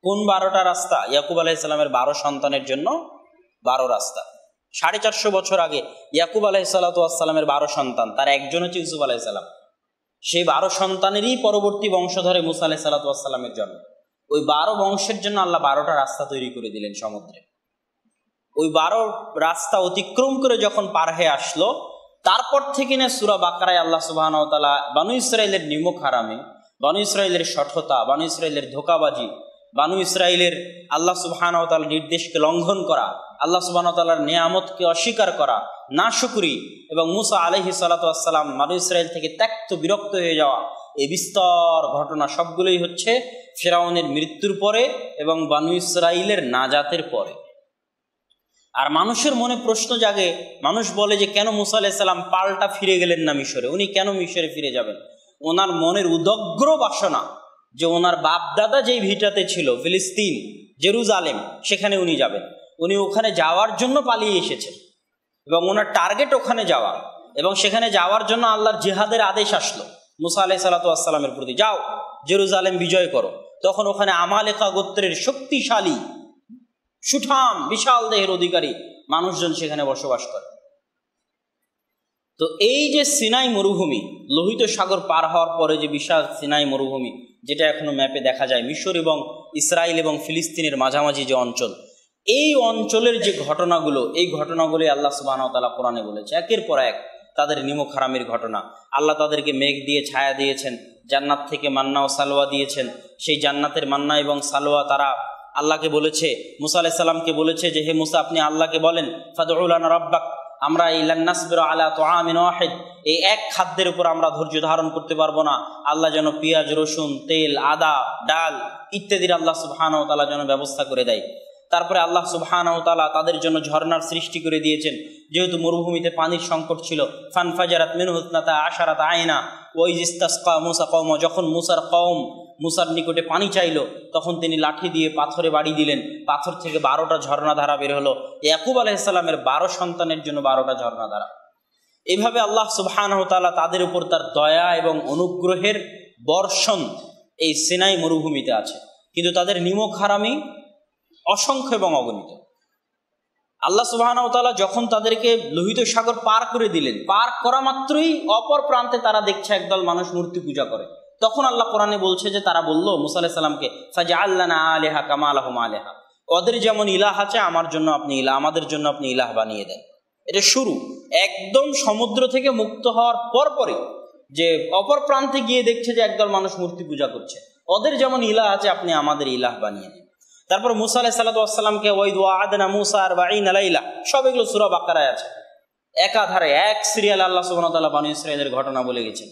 কোন 12টা রাস্তা? ইয়াকুব আলাইহিস সালামের 12 সন্তানের জন্য 12 রাস্তা। 450 বছর আগে ইয়াকুব আলাইহিস সালাতু ওয়াস সালামের 12 সন্তান, তার একজন হচ্ছে ইউসুফ আলাইহিস সালাম। সেই 12 সন্তানেরই পরবর্তী বংশধরে মুসা আলাইহিস সালাতু ওয়াস সালামের জন্ম। ওই 12 বংশের জন্য আল্লাহ 12টা রাস্তা তৈরি করে দিলেন সমুদ্রে। ওই 12 রাস্তা অতিক্রম করে যখন পার হয়ে আসলো, তারপর থেকে না সূরা বাকারায় আল্লাহ সুবহানাহু ওয়া তাআলা বনী ইসরাইলের নিমক হারামি, বনী ইসরাইলের শঠতা, বনী ইসরাইলের ধোঁকাবাজি, বনী ইসরাইলের আল্লাহ সুবহানাহু ওয়া তাআলার নির্দেশকে লঙ্ঘন করা, আল্লাহ সুবহানাহু ওয়া তাআলার নিয়ামতকে অস্বীকার করা, নাশুকরি এবং মুসা আলাইহিস সালাতু ওয়াস সালাম বনী ইসরাইল থেকে ত্যক্ত বিরক্ত হয়ে যাওয়া, এই বিস্তর ঘটনা সবগুলোই হচ্ছে ফিরাউনের মৃত্যুর পরে এবং বনী ইসরাইলের নাজাতের পরে। আর মানুষের মনে প্রশ্ন জাগে, মানুষ বলে যে কেন মুসা আলাইহিস সালাম পাল্টা ফিরে গেলেন না মিশরে, উনি কেন মিশরে ফিরে যাবেন? ওনার মনের উদগ্র বাসনা যে ওনার বাপদাদা যেই ভিটাতে ছিল ফিলিস্তিন, জেরুজালেম, সেখানে উনি যাবেন। উনি ওখানে যাওয়ার জন্য পালিয়ে এসেছেন এবং ওনার টার্গেট ওখানে যাওয়া, এবং সেখানে যাওয়ার জন্য আল্লাহর জিহাদের আদেশ আসলো মুসা আলাইহিস সালামের প্রতি, যাও জেরুজালেম বিজয় করো। তখন ওখানে আমালেকা গোত্রের শক্তিশালী সুঠাম বিশাল দেহের অধিকারী মানুষজন সেখানে বসবাস করে। তো এই যে সিনাই মরুভূমি, লোহিত সাগর পার হওয়ার পরে যে বিশাল সিনাই মরুভূমি, যেটা এখনো ম্যাপে দেখা যায়, মিশর এবং ইসরায়েল এবং ফিলিস্তিনের মাঝামাঝি যে অঞ্চল, এই অঞ্চলের যে ঘটনাগুলো, এই ঘটনাগুলি আল্লাহ সুবহানাহু ওয়া তাআলা কোরআনে বলেছে একের পর এক। তাদের নিমক হারামির ঘটনা, আল্লাহ তাদেরকে মেঘ দিয়ে ছায়া দিয়েছেন, জান্নাত থেকে মান্না ও সালোয়া দিয়েছেন। সেই জান্নাতের মান্না এবং সালোয়া তারা আল্লাহকে বলেছে, মুসা আলাইহিস সালামকে বলেছে যে হে মুসা, আপনি আল্লাহকে বলেন ফাদউ লানা রাব্বাক, আমরা ইলান নাসবিরা আলা তুআমিন ওয়াহিদ, এই এক খাদ্যের উপর আমরা ধৈর্য ধারণ করতে পারবো না। আল্লাহ যেন পেঁয়াজ, রসুন, তেল, আদা, ডাল ইত্যাদির আল্লাহ সুবহানাহু ওয়া তাআলা যেন ব্যবস্থা করে দেয়। তারপরে আল্লাহ সুবহানাহু ওয়া তাআলা তাদের জন্য ঝর্ণার সৃষ্টি করে দিয়েছেন, যেহেতু মরুভূমিতে পানির সংকট ছিল। ফানফাজারাত মিনহু ইসনাতা আশারাতা আয়না ওয়া ইসতাসকা মুসা কওমা, যখন মুসার কওম মুসার নিকটে পানি চাইল, তখন তিনি লাঠি দিয়ে পাথরে বাড়ি দিলেন, পাথর থেকে 12টা ঝর্ণাধারা বের হলো। ইয়াকুব আলাইহিস সালামের 12 সন্তানের জন্য 12টা ঝর্ণাধারা। এইভাবে আল্লাহ সুবহানাহু ওয়া তাআলা তাদের উপর তার দয়া এবং অনুগ্রহের বর্ষণ এই সিনাই মরুভূমিতে আছে। কিন্তু তাদের নিমক হারামি অসংখ্য এবং অগণিত। আল্লাহ সুবহানাহু ওয়া তাআলা যখন তাদেরকে লোহিত সাগর পার করে দিলেন, পার করা মাত্রই অপর প্রান্তে তারা দেখছে একদল মানুষ মূর্তি পূজা করে। তখন আল্লাহ কোরআনে বলছে যে তারা বলল মুসা আলাইহিস সালামকে, ফাজআল লানা আলিহা কামা লাহুম আলিহা, ওদের যেমন ইলাহ আছে আমার জন্য আপনি ইলাহ, আমাদের জন্য আপনি ইলাহ বানিয়ে দেন। এটা শুরু একদম সমুদ্র থেকে মুক্ত হওয়ার পরপরই, যে অপর প্রান্তে গিয়ে দেখছে যে একদল মানুষ মূর্তি পূজা করছে, ওদের যেমন ইলাহ আছে আপনি আমাদের ইলাহ বানিয়ে দেন। তারপর মুসা আলাইহিস সালামকে ওয়াইদ ওয়া'আদনা মুসা 40 লাইলা, সব এগুলো সূরা বাকারায় আছে। একাধারে এক সিরিয়াল আল্লাহ সুবহানাহু ওয়া তাআলা বনী ইসরাঈলের ঘটনা বলে গেছেন।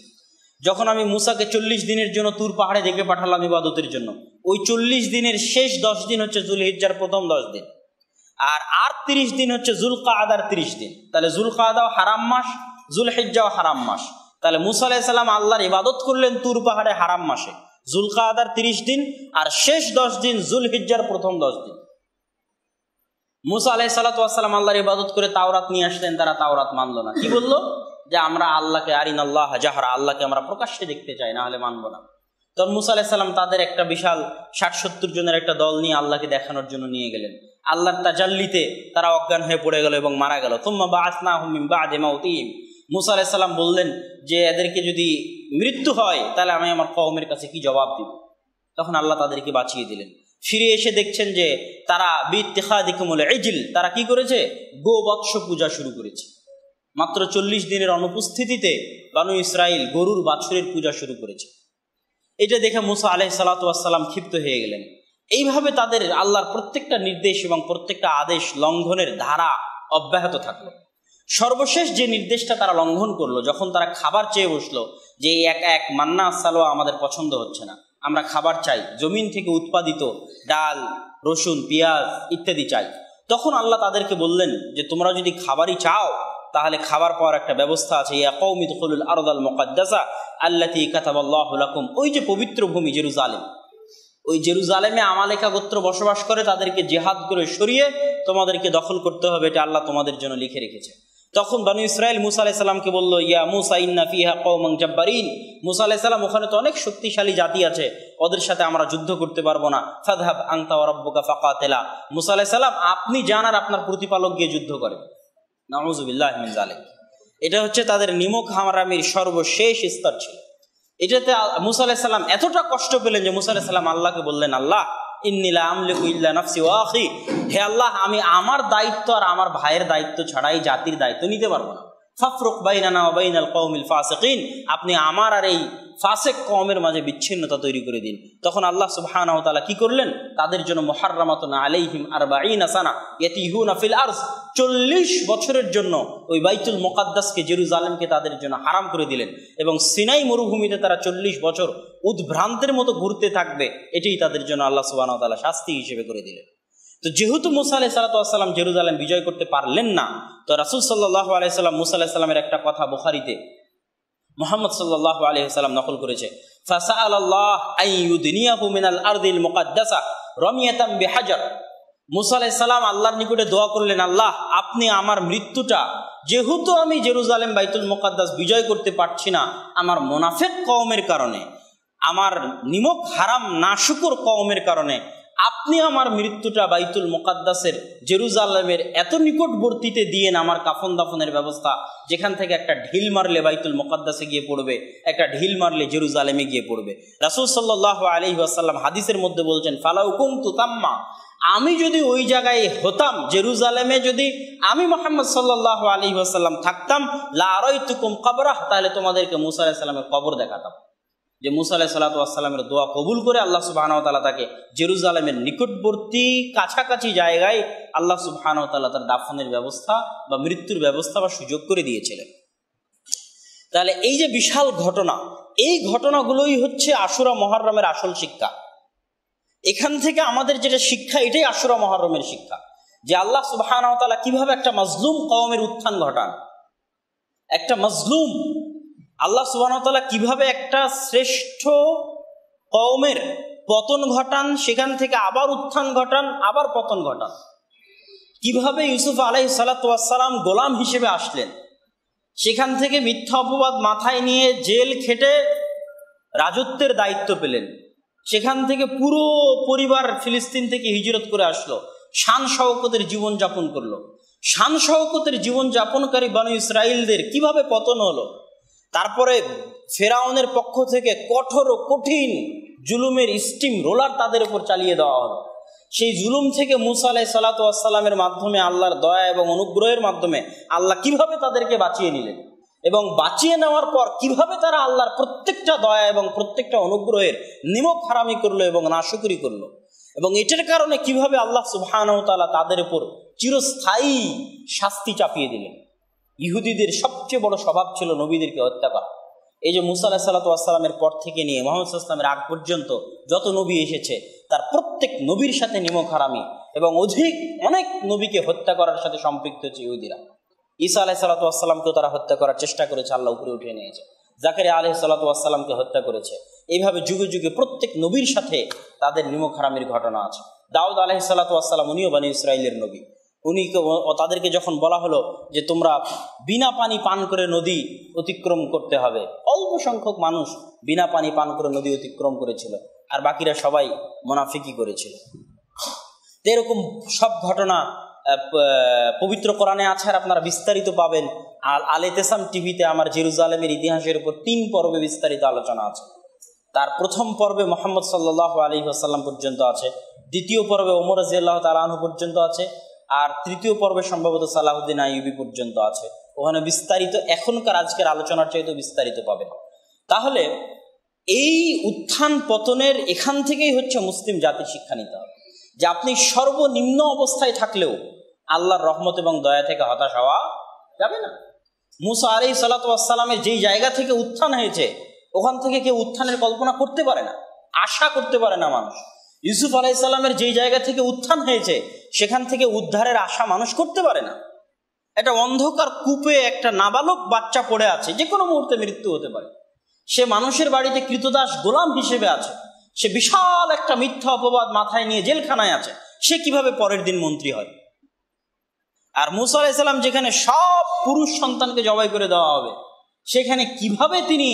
যখন আমি মুসাকে 40 দিনের জন্য তুর পাহাড়ে ডেকে পাঠালাম ইবাদতের জন্য, ওই 40 দিনের শেষ 10 দিন হচ্ছে যুলহিজ্জার প্রথম 10 দিন, আর 30 দিন হচ্ছে যুলকাআদার 30 দিন। তাহলে যুলকাআদাও হারাম মাস, যুলহিজ্জাও হারাম মাস। তাহলে মুসা আলাইহিস সালাম আল্লাহর ইবাদত করলেন তুর পাহাড়ে হারাম মাসে, যুলকাআদার 30 দিন আর শেষ 10 দিন যুলহিজ্জার প্রথম 10 দিন। মুসা আলাইহিস সালাম আল্লাহর ইবাদত করে তাওরাত নিয়ে আসলেন, তারা তাওরাত মানল না। কি বললো? যে আমরা আল্লাহকে আরিনাল্লাহ জাহরা, আল্লাহকে আমরা প্রকাশ্যে দেখতে চাই, না হলে মানবো না। তখন মুসা আলাইহিস সালাম তাদের একটা বিশাল 60-70 জনের একটা দল নিয়ে আল্লাহকে দেখানোর জন্য নিয়ে গেলেন। আল্লাহর তাজাল্লিতে তারা অজ্ঞান হয়ে পড়ে গেল এবং মারা গেল। তুম্মা বাআসনাহুম মিন বা'দি মাউতিহিম, মুসা আলাইহিস সালাম বললেন যে এদেরকে যদি মৃত্যু হয় তাহলে আমি আমার কওমের কাছে কি জবাব দিব? তখন আল্লাহ তাদেরকে বাঁচিয়ে দিলেন। ফিরে এসে দেখছেন যে তারা বিত্তিখাদিকুমুল ইজল, তারা কি করেছে? গোবৎস পূজা শুরু করেছে। মাত্র 40 দিনের অনুপস্থিতিতে বানু ইসরাইল গরুর বাছুরের পূজা শুরু করেছে। এটা দেখে মুসা আলাইহিস সালাম ক্ষিপ্ত হয়ে গেলেন। এইভাবে তাদের আল্লাহর প্রত্যেকটা নির্দেশ এবং প্রত্যেকটা আদেশ লঙ্ঘনের ধারা অব্যাহত থাকলো। সর্বশেষ যে নির্দেশটা তারা লঙ্ঘন করলো, যখন তারা খাবার চেয়ে বসলো যে এই এক মান্না সালোয়া আমাদের পছন্দ হচ্ছে না, আমরা খাবার চাই, জমিন থেকে উৎপাদিত ডাল, রসুন, পেঁয়াজ ইত্যাদি চাই, তখন আল্লাহ তাদেরকে বললেন যে তোমরা যদি খাবারই চাও তাহলে খাবার পাওয়ার একটা ব্যবস্থা আছে। ইয়া কওমি দুখুলুল আরদাল মুকাদ্দাসা আল্লাতী কাতাবাল্লাহু লাকুম, ওই যে পবিত্র ভূমি জেরুজালেম, ওই জেরুজালেমে আমালেকা গোত্র বসবাস করে, তাদেরকে জিহাদ করে সরিয়ে তোমাদেরকে দখল করতে হবে, এটা আল্লাহ তোমাদের জন্য লিখে রেখেছে। তখন বানু ইসরাইল মুসা আলাইহিস সালামকে বলল, ইয়া মুসা ইন্না ফিহা কওমান জাব্বারিন, মুসা আলাইহিস সালাম ওখানে তো অনেক শক্তিশালী জাতি আছে, ওদের সাথে আমরা যুদ্ধ করতে পারবো না। ফাযহাব আনতা ওয়া রাব্বুকা ফাকাতিলা, মুসা আলাইহিস সালাম আপনি যান আর আপনার প্রতিপালক গিয়ে যুদ্ধ করেন। নাউযুবিল্লাহি মিন যালিক। এটা হচ্ছে তাদের নিমক হারামির সর্বশেষ স্তর ছিল। এটাতে মুসা আলাইহিস সালাম এতটা কষ্ট পেলেন যে মুসা আলাইহিস সালাম আল্লাহকে বললেন, আল্লাহ ইন্নী লা আমলিকু ইল্লা নাফসি ওয়া আখি, হে আল্লাহ আমি আমার দায়িত্ব আর আমার ভাইয়ের দায়িত্ব ছাড়াই জাতির দায়িত্ব নিতে পারবো না। ফাফরুক বাইনানা ওয়া বাইনাল কওমিল ফাসিকিন, আপনি আমার আর এই ফাসিক কওমের মাঝে বিচ্ছিন্নতা তৈরি করে দিন। তখন আল্লাহ সুবহানাহু ওয়া তাআলা কি করলেন? তাদের জন্য মুহাররামাতুন আলাইহিম 40 সানা ইয়াতিহুনা ফিল আরজ, 40 বছরের জন্য ওই বাইতুল মুকাদ্দাসকে, জেরুজালেমকে তাদের জন্য হারাম করে দিলেন। এবং সিনাই মরুভূমিতে তারা 40 বছর উদ্ভ্রান্তের মতো ঘুরতে থাকবে, এটাই তাদের জন্য আল্লাহ সুবহানাহু ওয়া তাআলা শাস্তি হিসেবে করে দিলেন। তো যেহেতু মুসা আলাইহিস সালাম জেরুজালেম বিজয় করতে পারলেন না, তো রাসূল সাল্লাল্লাহু আলাইহি সাল্লাম মুসা আলাইহিস সালামের একটা কথা বুখারীতে মুহাম্মদ সাল্লাল্লাহু আলাইহি সাল্লাম নকল করেছে, ফাসাআলাল্লাহ আইয়ুদনিয়াহু মিনাল আরদিল মুকাদ্দাসা রামিয়াতাম বিহাজার। মুসা আলাইহিস সালাম আল্লাহর নিকটে দোয়া করলেন, আল্লাহ আপনি আমার মৃত্যুটা, যেহেতু আমি জেরুজালেম বাইতুল মুকাদ্দাস বিজয় করতে পারছি না আমার মুনাফিক কওমের কারণে, আমার নিমক হারাম নাশুকর কওমের কারণে, আপনি আমার মৃত্যুটা বাইতুল মুকাদ্দাসের জেরুজালেমের এত নিকটবর্তীতে দিয়েন, আমার কাফন দাফনের ব্যবস্থা, যেখান থেকে একটা ঢিল মারলে বাইতুল মুকাদ্দাসে গিয়ে পড়বে, একটা ঢিল মারলে জেরুজালেমে গিয়ে পড়বে। রাসূল সাল্লাল্লাহু আলাইহি ওয়াসাল্লাম হাদিসের মধ্যে বলছেন, ফালাউ কুনতু তাম্মা, আমি যদি ওই জায়গায় হতাম, জেরুজালেমে যদি আমি মুহাম্মদ সাল্লাল্লাহু আলাইহি ওয়াসাল্লাম থাকতাম, লা আরাইতুকুম কবরাহ, তাহলে তোমাদেরকে মুসা আলাইহিস সালামের কবর দেখাতাম। যে মুসা আলাইহিস সালামের দোয়া কবুল করে আল্লাহ সুবহানাহু ওয়া তাআলা তাকে জেরুজালেমের নিকটবর্তী কাছাকাছি জায়গায় আল্লাহ সুবহানাহু ওয়া তাআলা তার দাফনের ব্যবস্থা বা মৃত্যুর ব্যবস্থা বা সুযোগ করে দিয়েছিলেন। তাহলে এই যে বিশাল ঘটনা, এই ঘটনাগুলোই হচ্ছে আশুরা মুহররমের আসল শিক্ষা। এখান থেকে আমাদের যেটা শিক্ষা, এটাই আশুরা মুহররমের শিক্ষা, যে আল্লাহ সুবহানাহু ওয়া তাআলা কিভাবে একটা মাজলুম কওমের উত্থান ঘটান, একটা মাজলুম আল্লাহ সুবহানাহু ওয়া তাআলা কিভাবে একটা শ্রেষ্ঠ কওমের পতন ঘটান, সেখান থেকে আবার উত্থান ঘটান, আবার পতন ঘটান। কিভাবে ইউসুফ আলাইহিস সালাতু ওয়াস সালাম গোলাম হিসেবে আসলেন, সেখান থেকে মিথ্যা অপবাদ মাথায় নিয়ে জেল খেটে রাজত্বের দায়িত্ব পেলেন, সেখান থেকে পুরো পরিবার ফিলিস্তিন থেকে হিজরত করে আসলো, শান শওকতের জীবন যাপন করলো। শান শওকতের জীবন যাপনকারী বনি ইসরাইলদের কিভাবে পতন হলো, তারপরে ফেরাউনের পক্ষ থেকে কঠোর ও কঠিন জুলুমের স্টিম রোলার তাদের উপর চালিয়ে দেওয়া হলো। সেই জুলুম থেকে মুসা আলাইহিস সালাতু ওয়াস সালামের মাধ্যমে, আল্লাহর দয়া এবং অনুগ্রহের মাধ্যমে আল্লাহ কিভাবে তাদেরকে বাঁচিয়ে নিলেন, এবং বাঁচিয়ে নেওয়ার পর কিভাবে তারা আল্লাহর প্রত্যেকটা দয়া এবং প্রত্যেকটা অনুগ্রহের নিমক হারামি করলো এবং নাশুকরি করলো, এবং এটার কারণে কিভাবে আল্লাহ সুবহানাহু ওয়া তাআলা তাদের উপর চিরস্থায়ী শাস্তি চাপিয়ে দিলেন। ইহুদিদের সবচেয়ে বড় স্বভাব ছিল নবীদেরকে হত্যা করা। এই যে মুসা আলাইহিস সালাতু ওয়াস সালামের পর থেকে নিয়ে মুহাম্মদ সাল্লাল্লাহু আলাইহি ওয়াসাল্লামের আগ পর্যন্ত যত নবী এসেছে, তার প্রত্যেক নবীর সাথে নিমক হারামি এবং অনেক নবীকে হত্যা করার সাথে সম্পৃক্ত হচ্ছে ইহুদিরা। ঈসা আলাইহিস সালাতু ওয়াস সালামকেও তারা হত্যা করার চেষ্টা করেছে, আল্লাহ উপরে উঠিয়ে নিয়েছে। জাকারিয়া আলাইহিস সালাতু ওয়াস সালামকে হত্যা করেছে। এইভাবে যুগে যুগে প্রত্যেক নবীর সাথে তাদের নিমক হারামির ঘটনা আছে। দাউদ আলাইহিস সালাতু ওয়াস সালাম, উনিও বনি ইসরাইলের নবী। তাদেরকে যখন বলা হলো যে তোমরা বিনা পানি পান করে নদী অতিক্রম করতে হবে, অল্প সংখ্যক মানুষ বিনা পানি পান করে নদী অতিক্রম করেছিল, আর বাকিরা সবাই মুনাফিকি করেছিল। এরকম সব ঘটনা পবিত্র কোরআনে আছে, আর আপনারা বিস্তারিত পাবেন। আল ইতিসাম টিভিতে আমার জেরুজালেমের ইতিহাসের উপর 3 পর্বে বিস্তারিত আলোচনা আছে। তার প্রথম পর্বে মুহাম্মদ সাল্লাল্লাহু আলাইহি ওয়াসাল্লাম পর্যন্ত আছে, দ্বিতীয় পর্বে ওমর রাদিয়াল্লাহু তাআলা আনহু পর্যন্ত আছে, আর তৃতীয় পর্বে সম্ভবত সালাহুদ্দিন আইয়ুবী পর্যন্ত আছে। ওখানে বিস্তারিত এখনকার আজকের আলোচনার চাইতে বিস্তারিত পাবেন। তাহলে এই উত্থান পতনের এখান থেকেই হচ্ছে মুসলিম জাতির শিক্ষা নিতে হবে, যে আপনি সর্বনিম্ন অবস্থায় থাকলেও আল্লাহর রহমত এবং দয়া থেকে হতাশ হওয়া যাবে না। মুসা আলাইহিস সালাতু ওয়াস সালামের যেই জায়গা থেকে উত্থান হয়েছে, ওখান থেকে কেউ উত্থানের কল্পনা করতে পারে না, আশা করতে পারে না মানুষ। ইউসুফ আলাইহিস সালামের যেই জায়গা থেকে উত্থান হয়েছে, সেখান থেকে উদ্ধারের আশা মানুষ করতে পারে না। একটা অন্ধকার কূপে একটা নাবালক বাচ্চা পড়ে আছে, যে কোনো মুহূর্তে মৃত্যু হতে পারে। সে মানুষের বাড়িতে কৃতদাস গোলাম হিসেবে আছে, সে বিশাল একটা মিথ্যা অপবাদ মাথায় নিয়ে জেলখানায় আছে, সে কিভাবে পরের দিন মন্ত্রী হয়? আর মুসা আলাইহিস সালাম যেখানে সব পুরুষ সন্তানকে জবাই করে দেওয়া হবে, সেখানে কিভাবে তিনি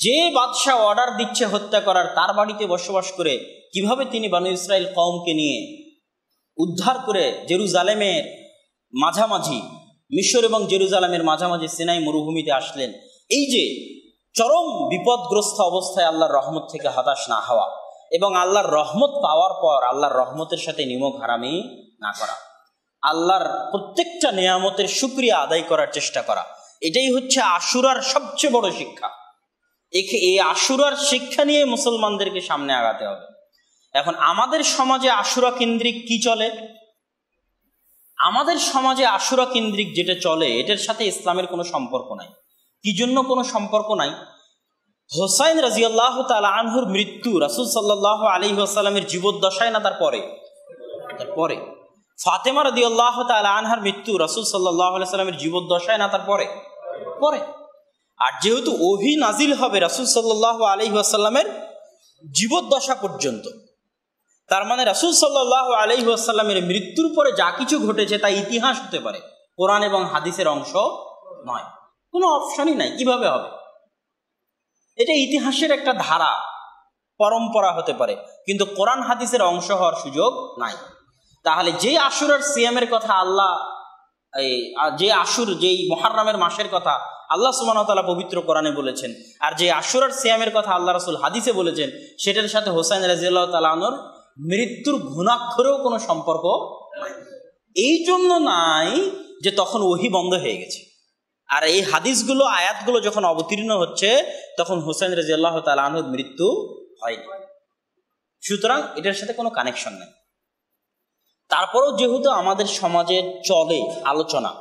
যে বাদশাহ অর্ডার দিচ্ছে হত্যা করার, তার বাড়িতে বসবাস করে কিভাবে তিনি বনি ইসরাইল কওমকে নিয়ে উদ্ধার করে জেরুজালেমের মাঝামাঝি, মিশর এবং জেরুজালেমের মাঝামাঝি সিনাই মরুভূমিতে আসলেন। এই যে চরম বিপদগ্রস্ত অবস্থায় আল্লাহর রহমত থেকে হতাশ না হওয়া, এবং আল্লাহর রহমত পাওয়ার পর আল্লাহর রহমতের সাথে নিমক হারামি না করা, আল্লাহর প্রত্যেকটা নিয়ামতের শুকরিয়া আদায় করার চেষ্টা করা, এটাই হচ্ছে আশুরার সবচেয়ে বড় শিক্ষা। এই আশুরার শিক্ষা নিয়ে মুসলমানদেরকে সামনে আগাতে হবে। এখন আমাদের সমাজে আশুরা কেন্দ্রিক কি চলে? আমাদের সমাজে আশুরা কেন্দ্রিক যেটা চলে, এটার সাথে ইসলামের কোনো সম্পর্ক নাই। কি জন্য কোনো সম্পর্ক নাই? হোসাইন রাদিয়াল্লাহু তাআলা আনহুর মৃত্যু রাসূল সাল্লাল্লাহু আলাইহি ওয়াসাল্লামের জীবদ্দশায় না তার পরে? তারপরে। ফাতেমা রাদিয়াল্লাহু তাআলা আনহার মৃত্যু রাসূল সাল্লাল্লাহু আলাইহি সাল্লামের জীবদ্দশায় না তারপরে? পরে। আর যেহেতু ওহী নাজিল হবে রাসূল সাল্লাল্লাহু আলাইহি ওয়াসাল্লামের জীবদ্দশা পর্যন্ত, তার মানে রাসূল সাল্লাল্লাহু আলাইহি ওয়াসাল্লামের মৃত্যুর পরে যা কিছু ঘটেছে তা ইতিহাস হতে পারে, কোরআন এবং হাদিসের অংশ নয়। কোনো অপশনই নাই, কিভাবে হবে? এটা ইতিহাসের একটা ধারা, পরম্পরা হতে পারে, কিন্তু কোরআন হাদিসের অংশ হওয়ার সুযোগ নাই। তাহলে যে আশুরার সিয়ামের কথা আল্লাহ, যেই মুহররমের মাসের কথা আল্লাহ সুবহানাহু ওয়া তাআলা পবিত্র কোরআনে বলেছেন, আর যে আশুরার সিয়ামের কথা আল্লাহ রাসূল হাদিসে বলেছেন, সেটার সাথে হোসাইন রাদিয়াল্লাহু তাআলা আনহুর মৃত্যুর ঘুণাক্ষরেও কোনো সম্পর্ক নাই। এই জন্য নাই যে তখন ওহী বন্ধ হয়ে গেছে, আর এই হাদিসগুলো, আয়াতগুলো যখন অবতীর্ণ হচ্ছে তখন হোসাইন রাদিয়াল্লাহু তাআলা আনহুর মৃত্যু হয়নি। সুতরাং এটার সাথে কোনো কানেকশন নেই। তারপরেও যেহেতু আমাদের সমাজে চলে আলোচনা,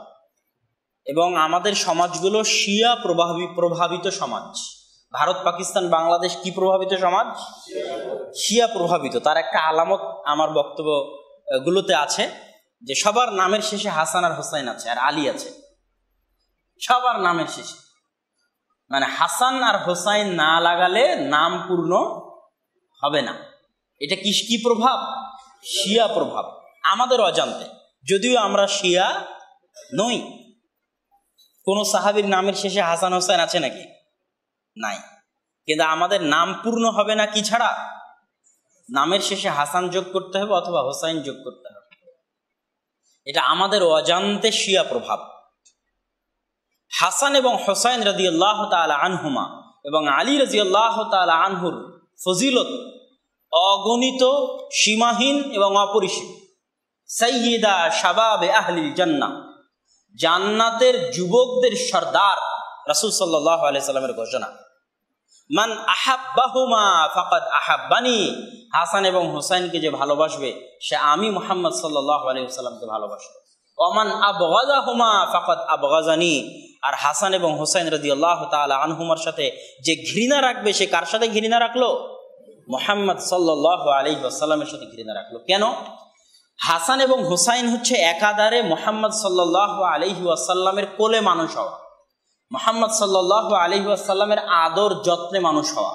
এবং আমাদের সমাজগুলো শিয়া প্রভাবিত সমাজ, ভারত, পাকিস্তান, বাংলাদেশ কি প্রভাবিত সমাজ? শিয়া প্রভাবিত। তার একটা আলামত আমার বক্তব্যগুলোতে আছে যে সবার নামের শেষে হাসান আর হোসাইন আছে, আর আলী আছে, সবার নামের শেষে। মানে হাসান আর হোসাইন না লাগালে নাম পূর্ণ হবে না। এটা কি প্রভাব? শিয়া প্রভাব, আমাদের অজান্তে, যদিও আমরা শিয়া নই। কোন সাহাবীর নামের শেষে হাসান হোসেন আছে নাকি? নাই। কিন্তু আমাদের নাম পূর্ণ হবে না কি ছাড়া? নামের শেষে হাসান যোগ করতে হবে অথবা হোসাইন যোগ করতে হবে। এটা আমাদের অজান্তে শিয়া প্রভাব। হাসান এবং হোসাইন রাদিয়াল্লাহু তাআলা আনহুমা এবং আলী রাদিয়াল্লাহু তাআলা আনহুর ফজিলত অগণিত, সীমাহীন এবং অপরিসীম। সাইয়্যিদা শাবাবে আহলিল জান্নাহ, জান্নাতের যুবকদের সর্দার রাসূল সাল্লাল্লাহু আলাইহি সাল্লামের ঘোষণা। মান আহাব্বাহুমা ফাকাদ আহাব্বানি, হাসান এবং হোসাইনকে যে ভালোবাসবে সে আমি মুহাম্মদ সাল্লাল্লাহু আলাইহি ওয়াসাল্লামকে ভালোবাসবে। ওমান আবগাযাহুমা ফাকাদ আবগাযানি, আর হাসান এবং হোসাইন রাদিয়াল্লাহু তাআলা আনহুমার সাথে যে ঘৃণা রাখবে সে কার সাথে ঘৃণা রাখলো? মুহাম্মদ সাল্লাল্লাহু আলাইহি ওয়াসাল্লামের সাথে ঘৃণা রাখলো। কেন? হাসান এবং হোসাইন হচ্ছে একাধারে মুহাম্মদ সাল্লাল্লাহু আলাইহি ওয়াসাল্লামের কোলে মানুষ হওয়া, মুহাম্মদ সাল্লাল্লাহু আলাইহি ওয়াসাল্লামের আদর যত্নে মানুষ হওয়া,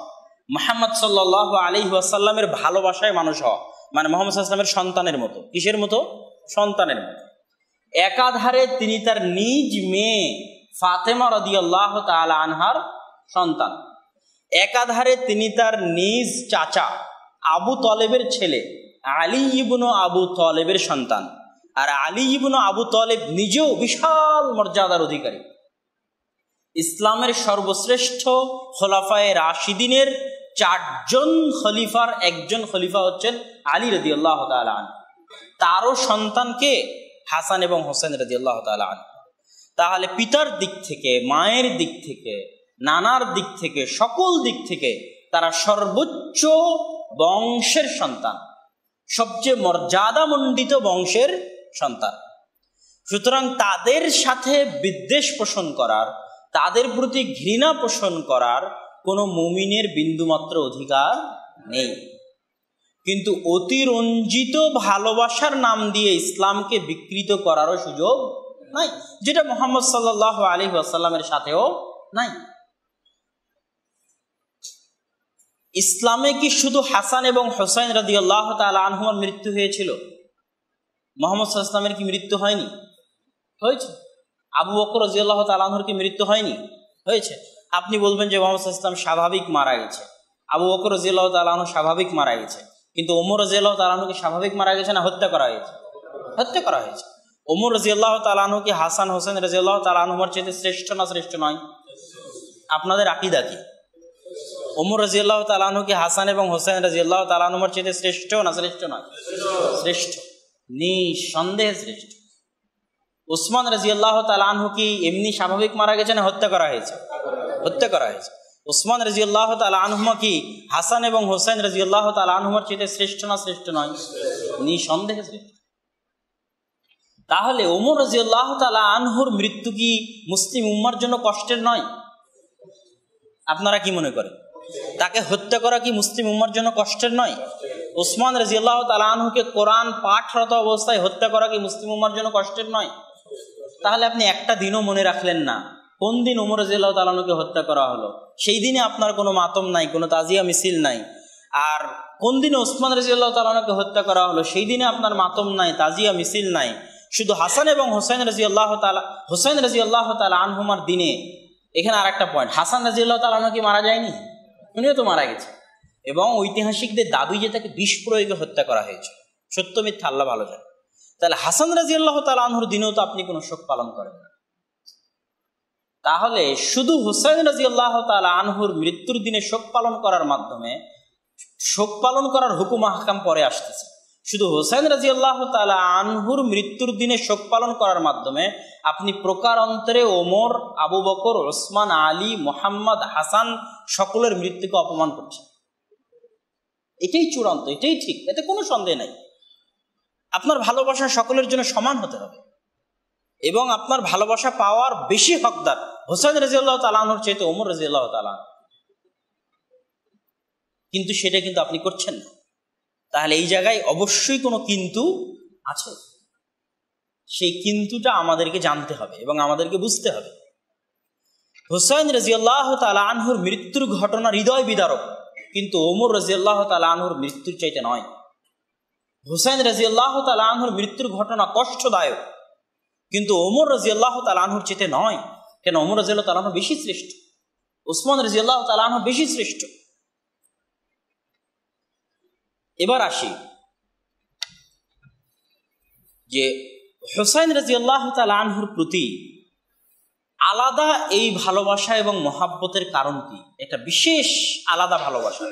মুহাম্মদ সাল্লাল্লাহু আলাইহি ওয়াসাল্লামের ভালোবাসায় মানুষ হওয়া, মানে মুহাম্মদ সাল্লাল্লাহু আলাইহি ওয়াসাল্লামের সন্তানের মতো। কিসের মতো? সন্তানের মতো। একাধারে তিনি তার নিজ মেয়ে ফাতেমা রাদিয়াল্লাহু তাআলা আনহার সন্তান, একাধারে তিনি তার নিজ চাচা আবু তলেবের ছেলে আলী ইবনু আবু তলেবের সন্তান, আর আলী ইবনু আবু তলেব নিজেও বিশাল মর্যাদার অধিকারী। ইসলামের সর্বশ্রেষ্ঠ খোলাফায়ে রাশিদিনের 4 জন খলিফার একজন খলিফা হচ্ছেন আলী রাদিয়াল্লাহু তাআলা আনহু। তারও সন্তানকে হাসান এবং হোসেন রাদিয়াল্লাহু তাআলা আনহু। তাহলে পিতার দিক থেকে, মায়ের দিক থেকে, নানার দিক থেকে, সকল দিক থেকে তারা সর্বোচ্চ বংশের সন্তান, সবচেয়ে মর্যাদামণ্ডিত বংশের সন্তান। সুতরাং তাদের সাথে বিদ্বেষ পোষণ করার, তাদের প্রতি ঘৃণা পোষণ করার কোনো মুমিনের বিন্দুমাত্র অধিকার নেই। কিন্তু অতিরঞ্জিত ভালোবাসার নাম দিয়ে ইসলামকে বিকৃত করারও সুযোগ নাই, যেটা মুহাম্মদ সাল্লাল্লাহু আলাইহি ওয়াসাল্লামের সাথেও নাই। ইসলামে কি শুধু হাসান এবং হোসাইন রাদিয়াল্লাহু তাআলা আনহুর মৃত্যু হয়েছিল? মুহাম্মদ সাল্লাল্লাহু আলাইহি ওয়াসাল্লামের কি মৃত্যু হয়নি? হয়েছে। আবু বকর রাদিয়াল্লাহু তাআলা আনহুর কি মৃত্যু হয়নি? হয়েছে। আপনি বলবেন যে মুহাম্মদ সাল্লাল্লাহু আলাইহি ওয়াসাল্লাম স্বাভাবিক মারা গেছে, আবু বকর রাদিয়াল্লাহু তাআলা আনহু স্বাভাবিক মারা গেছে, কিন্তু ওমর রাদিয়াল্লাহু তাআলা আনহু কি স্বাভাবিক মারা গেছে না হত্যা করা হয়েছে? হত্যা করা হয়েছে। ওমর রাদিয়াল্লাহু তাআলা আনহু কি হাসান হোসেন রাদিয়াল্লাহু তাআলা আনহুর চেয়ে শ্রেষ্ঠ না শ্রেষ্ঠ নয়? আপনাদের আকীদা কি? ওমর রাদিয়াল্লাহু তাআলা আনহু কি হাসান এবং হোসেন রাদিয়াল্লাহু তাআলা আনহুর চেয়ে শ্রেষ্ঠ না শ্রেষ্ঠ নয়? শ্রেষ্ঠ, নিঃসন্দেহে শ্রেষ্ঠ। উসমান রাদিয়াল্লাহু তাআলা আনহু কি এমনি স্বাভাবিক মারা গেছে না হত্যা করা হয়েছে? হত্যা করা হয়েছে। উসমান রাদিয়াল্লাহু তাআলা আনহুমা কি হাসান এবং হোসেন রাদিয়াল্লাহু তাআলা আনহুর চেয়ে শ্রেষ্ঠ না শ্রেষ্ঠ নয়? নিঃসন্দেহে শ্রেষ্ঠ। তাহলে ওমর রাদিয়াল্লাহু তাআলা আনহুর মৃত্যু কি মুসলিম উম্মার জন্য কষ্টের নয়? আপনারা কি মনে করেন? তাকে হত্যা করা কি মুসলিম উম্মার জন্য কষ্টের নয়? ওসমান রাদিয়াল্লাহু তাআলা আনহুকে কোরআন পাঠরত অবস্থায় হত্যা করা কি মুসলিম উম্মার জন্য কষ্টের নয়? তাহলে আপনি একটা দিনও মনে রাখলেন না কোন দিন ওমর রাদিয়াল্লাহু তাআলা আনহুকে হত্যা করা হলো, সেই দিনে আপনার কোনো মাতম নাই, কোনো তাজিয়া মিছিল নাই। আর কোন দিনে ওসমান রাদিয়াল্লাহু তাআলা আনহুকে হত্যা করা হলো, সেই দিনে আপনার মাতম নাই, তাজিয়া মিছিল নাই। শুধু হাসান এবং হোসেন রাদিয়াল্লাহু তাআলা আনহুমার দিনে। এখানে আর একটা পয়েন্ট, হাসান রাদিয়াল্লাহু তাআলা আনহু কি মারা যায়নি? উনিও তো মারা গেছে। এবং ঐতিহাসিকদের দাবি যে তাকে বিষ প্রয়োগে হত্যা করা হয়েছে, সত্য মিথ্যা আল্লাহ ভালো জানে। তাহলে হাসান রাদিয়াল্লাহু তাআলা আনহুর দিনেও তো আপনি কোনো শোক পালন করেন না। তাহলে শুধু হুসাইন রাদিয়াল্লাহু তাআলা আনহুর মৃত্যুর দিনে শোক পালন করার মাধ্যমে, শোক পালন করার হুকুম আহকাম পরে আসতেছে, শুধু হুসাইন রাদিয়াল্লাহু তাআলা আনহুর মৃত্যুর দিনে শোক পালন করার মাধ্যমে আপনি প্রকার অন্তরে ওমর, আবু বকর, ওসমান, আলী, মুহাম্মদ, হাসান সকলের মৃত্যুকে অপমান করছেন। এটাই চূড়ান্ত, এটাই ঠিক, এতে কোনো সন্দেহ নাই। আপনার ভালোবাসা সকলের জন্য সমান হতে হবে এবং আপনার ভালোবাসা পাওয়ার বেশি হকদার হুসাইন রাদিয়াল্লাহু তাআলা আনহুর চাইতে ওমর রাদিয়াল্লাহু তাআলা। কিন্তু সেটা কিন্তু আপনি করছেন না। তাহলে এই জায়গায় অবশ্যই কোনো কিন্তু আছে, সেই কিন্তুটা আমাদেরকে জানতে হবে এবং আমাদেরকে বুঝতে হবে। হুসাইন রাদিয়াল্লাহু তাআলা আনহুর মৃত্যুর ঘটনা হৃদয় বিদারক, কিন্তু ওমর রাদিয়াল্লাহু তাআলা আনহুর মৃত্যুর চাইতে নয়। হুসাইন রাদিয়াল্লাহু তাআলা আনহুর মৃত্যুর ঘটনা কষ্টদায়ক, কিন্তু ওমর রাদিয়াল্লাহু তাআলা আনহুর চাইতে নয়। কেন? ওমর রাদিয়াল্লাহু তাআলা আনহু বেশি শ্রেষ্ঠ, ওসমান রাদিয়াল্লাহু তাআলা আনহু বেশি শ্রেষ্ঠ। এবার আসি যে হুসাইন রাদিয়াল্লাহু তাআলা আনহুর প্রতি আলাদা এই ভালোবাসা এবং মহাব্বতের কারণ কি? এটা বিশেষ আলাদা ভালোবাসা।